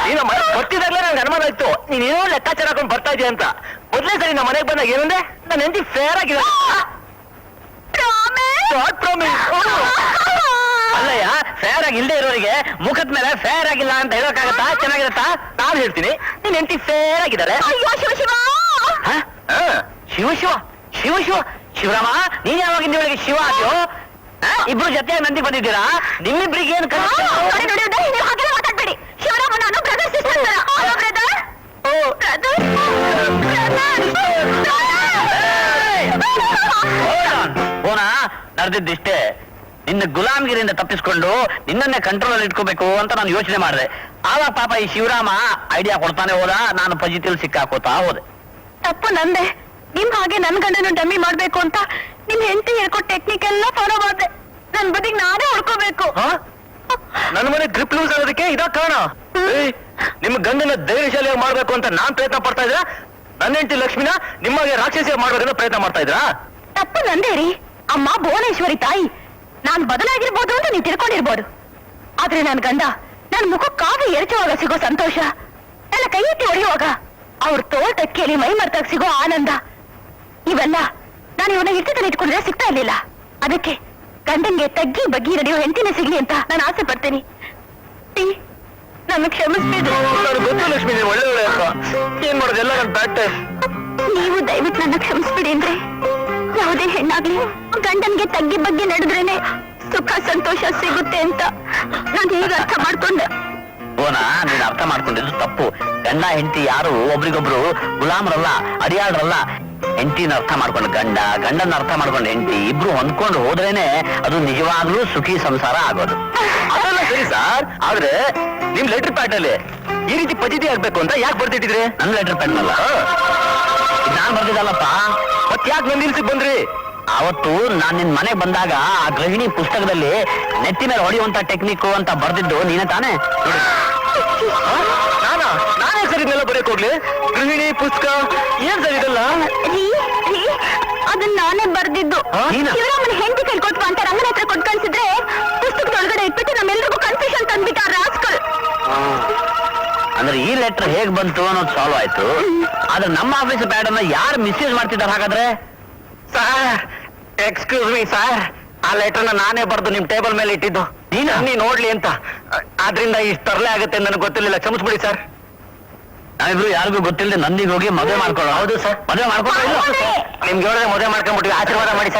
ನೀನು ಮನೆ ಬರ್ತಿದಾಗ್ಲೇ ನಂಗೆ ಅನುಮಾನ ಆಯ್ತು, ನೀನೇನೋ ಲೆಕ್ಕಾಚಾರ ಹಾಕೊಂಡು ಬರ್ತಾ ಇದೀಯ ಅಂತ. ಮೊದಲೇ ಸರಿ ನಮ್ಮ ಮನೆಗೆ ಬಂದಾಗ ಏನಂದ್ರೆ ನನ್ನ ಹೆಂಡತಿ ಫೇರ್ ಆಗಿದೆ. ಅಲ್ಲಯ್ಯ, ಫೇರ್ ಆಗಿ ಇಲ್ಲದೆ ಇರೋರಿಗೆ ಮುಖದ ಮೇಲೆ ಫೇರ್ ಆಗಿಲ್ಲ ಅಂತ ಹೇಳೋಕ್ಕಾಗತ್ತಾ? ಚೆನ್ನಾಗಿರತ್ತಾ? ನಾನು ಹೇಳ್ತೀನಿ, ನಿನ್ ಹೆಂಡತಿ ಫೇರ್ ಆಗಿದ್ದಾರೆ. ಅಯ್ಯೋ ಶಿವ ಶಿವ. ಶಿವ ಶಿವ ಶಿವ ಶಿವ ಶಿವರಾಮ, ನೀನ್ ಯಾವಾಗ ಇಂದಿವಳಿಗೆ ಶಿವ ಆದ್ಯೋ? ಇಬ್ರು ಜೊತೆಯಾಗಿ ನಂದಿ ಬಂದಿದ್ದೀರಾ? ನಿಮ್ಮಿಬ್ರಿಗೆ ಏನು ನೋಡಿ ನೋಡಿ ನೋಡಿ, ನೀವು ಹಾಗೆಲ್ಲ ಮಾತಾಡ್ಬೇಡಿ. ಶಿವರಾಮ ನಾನು ಬ್ರದರ್ ಸಿಸ್ಟರ್ ತರ. ಓನಾ ನಡೆದಿದ್ದಿಷ್ಟೇ. ನಿನ್ನ ಗುಲಾಮ್ಗಿರಿಯಿಂದ ತಪ್ಪಿಸ್ಕೊಂಡು ನಿನ್ನನ್ನೇ ಕಂಟ್ರೋಲ್ ಅಲ್ಲಿ ಇಟ್ಕೋಬೇಕು ಅಂತ ನಾನು ಯೋಚನೆ ಮಾಡಿದೆ. ಆವಾಗ ಪಾಪ ಈ ಶಿವರಾಮ ಐಡಿಯಾ ಕೊಡ್ತಾನೆ ಹೋದ, ನಾನು ಪಜಿತಿಲ್ ಸಿಕ್ಕಾಕೋತಾ ಹೋದೆ. ತಪ್ಪು ನಂದೆ. ನಿಮ್ ಹಾಗೆ ನನ್ ಗಂಡನು ಡಮ್ಮಿ ಮಾಡ್ಬೇಕು ಅಂತ ನಿಮ್ ಹೆಂಡತಿ ಹೇಳ್ಕೊಟ್ ಟೆಕ್ನಿಕ್ ಎಲ್ಲ ಫಾಲೋ ಮಾಡ್ದೆ. ನನ್ ಬದಿಗ್ ನಾನೇ ಹೊಡ್ಕೋಬೇಕು. ನನ್ನ ಮನೆ ಗ್ರಿಪ್ ಲೂಸ್ ಆಗೋದಕ್ಕೆ ಇದಾ ಕಾರಣ. ನಿಮ್ಮ ಗಂಡನ ಧೈರ್ಯಶಾಲಿಯಾಗಿ ಮಾಡ್ಬೇಕು ಅಂತ ನಾನ್ ಪ್ರಯತ್ನ ಪಡ್ತಾ ಇದ್ರ, ನನ್ನ ಹೆಂಡತಿ ಲಕ್ಷ್ಮಿನ ನಿಮಗೆ ರಾಕ್ಷಸಿಯಾಗಿ ಮಾಡ್ಬೇಕಂತ ಪ್ರಯತ್ನ ಮಾಡ್ತಾ ಇದ್ರಾ? ತಪ್ಪು ನಂದೇ ರೀ. ಅಮ್ಮ ಭುವನೇಶ್ವರಿ ತಾಯಿ. ನಾನ್ ಬದಲಾಗಿರ್ಬೋದು ಅಂತ ನೀವ್ ತಿಳ್ಕೊಂಡಿರ್ಬೋದು. ಆದ್ರೆ ನನ್ ಗಂಡ ನನ್ ಮುಖ ಕಾವಿ ಎರಚುವಾಗ ಸಿಗೋ ಸಂತೋಷ, ನನ್ನ ಕೈ ಎತ್ತಿ ಹೊಡೆಯುವಾಗ ಅವ್ರ ತೋಟಕ್ಕೇಲಿ ಮೈ ಮರ್ತಾಗ ಸಿಗೋ ಆನಂದ, ಇವೆಲ್ಲ ನಾನು ಇವನ್ನ ಹಿಡಿತದಲ್ಲಿ ಇಟ್ಕೊಂಡ್ರೆ ಸಿಗ್ತಾ ಇರ್ಲಿಲ್ಲ. ಅದಕ್ಕೆ ಗಂಡನ್ಗೆ ತಗ್ಗಿ ಬಗ್ಗಿ ನಡೆಯೋ ಹೆಂಡತಿನೇ ಸಿಗ್ಲಿ ಅಂತ ನಾನು ಆಸೆ ಪಡ್ತೀನಿ. ನನ್ನ ಕ್ಷಮಿಸ್ಬಿಡು. ನಾನು ಗೊತ್ತು ಲಕ್ಷ್ಮಿ, ನೀವು ಒಳ್ಳೆ ಅಂತ. ಏನ್ ಮಾಡೋದು, ಎಲ್ಲ ನನ್ನ ಬ್ಯಾಡ್ ಟೈಮ್. ನೀವು ದಯವಿಟ್ಟು ನನ್ನ ಕ್ಷಮಿಸ್ಬಿಡಿ ಅಂದ್ರೆ, ಯಾವುದೇ ಹೆಣ್ಣಾಗ್ಲಿ ಗಂಡನ್ಗೆ ತಗ್ಗಿ ಬಗ್ಗೆ ನಡೆದ್ರೇನೆ ಸುಖ ಸಂತೋಷ ಸಿಗುತ್ತೆ ಅಂತ ನಾನು ಈಗ ಅರ್ಥ ಮಾಡ್ಕೊಂಡೆ. ಓನಾ, ನೀನ್ ಅರ್ಥ ಮಾಡ್ಕೊಂಡಿದ್ದು ತಪ್ಪು. ಗಂಡ ಹೆಂಡತಿ ಯಾರು ಒಬ್ರಿಗೊಬ್ರು ಗುಲಾಮರಲ್ಲ, ಅಡಿಯಾಳರಲ್ಲ. ಹೆಂಡತಿನ ಅರ್ಥ ಮಾಡ್ಕೊಂಡು ಗಂಡ, ಗಂಡನ ಅರ್ಥ ಮಾಡ್ಕೊಂಡು ಹೆಂಡತಿ, ಇಬ್ರು ಹೊಂದ್ಕೊಂಡು ಹೋದ್ರೇನೆ ಅದು ನಿಜವಾಗ್ಲೂ ಸುಖಿ ಸಂಸಾರ ಆಗೋದು. ಅದೆಲ್ಲ ಸರಿ ಸರ್, ಆದ್ರೆ ನಿಮ್ ಲೆಟರ್ ಪ್ಯಾಡ್ ಅಲ್ಲಿ ಈ ರೀತಿ ಪಜಿತಿ ಆಗ್ಬೇಕು ಅಂತ ಯಾಕೆ ಬರ್ತಿಟ್ಟಿದ್ರಿ? ನನ್ನ ಲೆಟರ್ ಪೆನ್ ಅಲ್ಲ, ನಾನ್ ಬರ್ದಿದ್ದಲ್ಲಪ್ಪ. ಮತ್ ಯಾಕೆ ನನ್ನ ನಿಲ್ಸಿಗೆ ಬಂದ್ರಿ? ಅವತ್ತು ನಾನ್ ನಿನ್ ಮನೆ ಬಂದಾಗ ಆ ಗೃಹಿಣಿ ಪುಸ್ತಕದಲ್ಲಿ ನೆತ್ತಿ ಮೇಲೆ ಹೊಡೆಯುವಂತ ಟೆಕ್ನಿಕ್ ಅಂತ ಬರ್ದಿದ್ದು ನೀನೇ ತಾನೇ? ನಾನೇ ಸರ್ ಇದನ್ನೆಲ್ಲ ಬರೆಯಕ್ ಹೋಗ್ಲಿ? ಗೃಹಿಣಿ ಪುಸ್ತಕ ಏನ್ ಸರ್ ಇದೆಲ್ಲ? ಅದನ್ನ ನಾನೇ ಬರ್ದಿದ್ದು. ನೀನಾ? ಶಿವರಾಮನ ಹೆಂಡತಿ ಕೈ ಕೊಟ್ವ ಅಂತ ರಂಗನ ಹತ್ರ ಕೊಟ್ಟು ಕಳ್ಸಿದ್ರೆ ಪುಸ್ತಕದೊಳಗಡೆ ಇಟ್ಬಿಟ್ಟು ನಮ್ಮೆಲ್ರಿಗೂ ಕನ್ಫ್ಯೂಷನ್ ತಂದ್ಬಿಟ್ಟ ರಾಸ್ಕಲ್. ಅಂದ್ರೆ ಈ ಲೆಟರ್ ಹೇಗ್ ಬಂತು ಅನ್ನೋದು ಸಾಲ್ವ್ ಆಯ್ತು. ಆದ್ರೆ ನಮ್ಮ ಆಫೀಸ್ ಪ್ಯಾಡ್ ಅನ್ನ ಯಾರು ಮಿಸ್ಯೂಸ್ ಮಾಡ್ತಿದ್ದಾರೆ ಹಾಗಾದ್ರೆ? ಸರ್ ಎಕ್ಸ್ಕ್ಯೂಸ್ ಮೀ ಸರ್, ಆ ಲೆಟರ್ನ ನಾನೇ ಬರ್ದು ನಿಮ್ ಟೇಬಲ್ ಮೇಲೆ ಇಟ್ಟಿದ್ದು, ನೀ ನೋಡ್ಲಿ ಅಂತ. ಆದ್ರಿಂದ ಇಷ್ಟು ತರಲೆ ಆಗುತ್ತೆ ನನಗೆ ಗೊತ್ತಿರ್ಲಿಲ್ಲ, ಕ್ಷಮಿಸ್ಬಿಡಿ ಸರ್. ನಾವಿಬ್ರು ಯಾರಿಗೂ ಗೊತ್ತಿಲ್ಲದೆ ನಂದಿಗೆ ಹೋಗಿ ಮದುವೆ ಮಾಡ್ಕೊಳ್ಳೋ. ಹೌದು ಸರ್, ಮದುವೆ ಮಾಡ್ಕೊಳ್ಳೋ. ನಿಮ್ಗೆ ಹೇಳಿದ್ರೆ ಮದುವೆ ಮಾಡ್ಕೊಂಡ್ಬಿಟ್ಟಿವಿ, ಆಶೀರ್ವಾದ ಮಾಡಿ ಸರ್.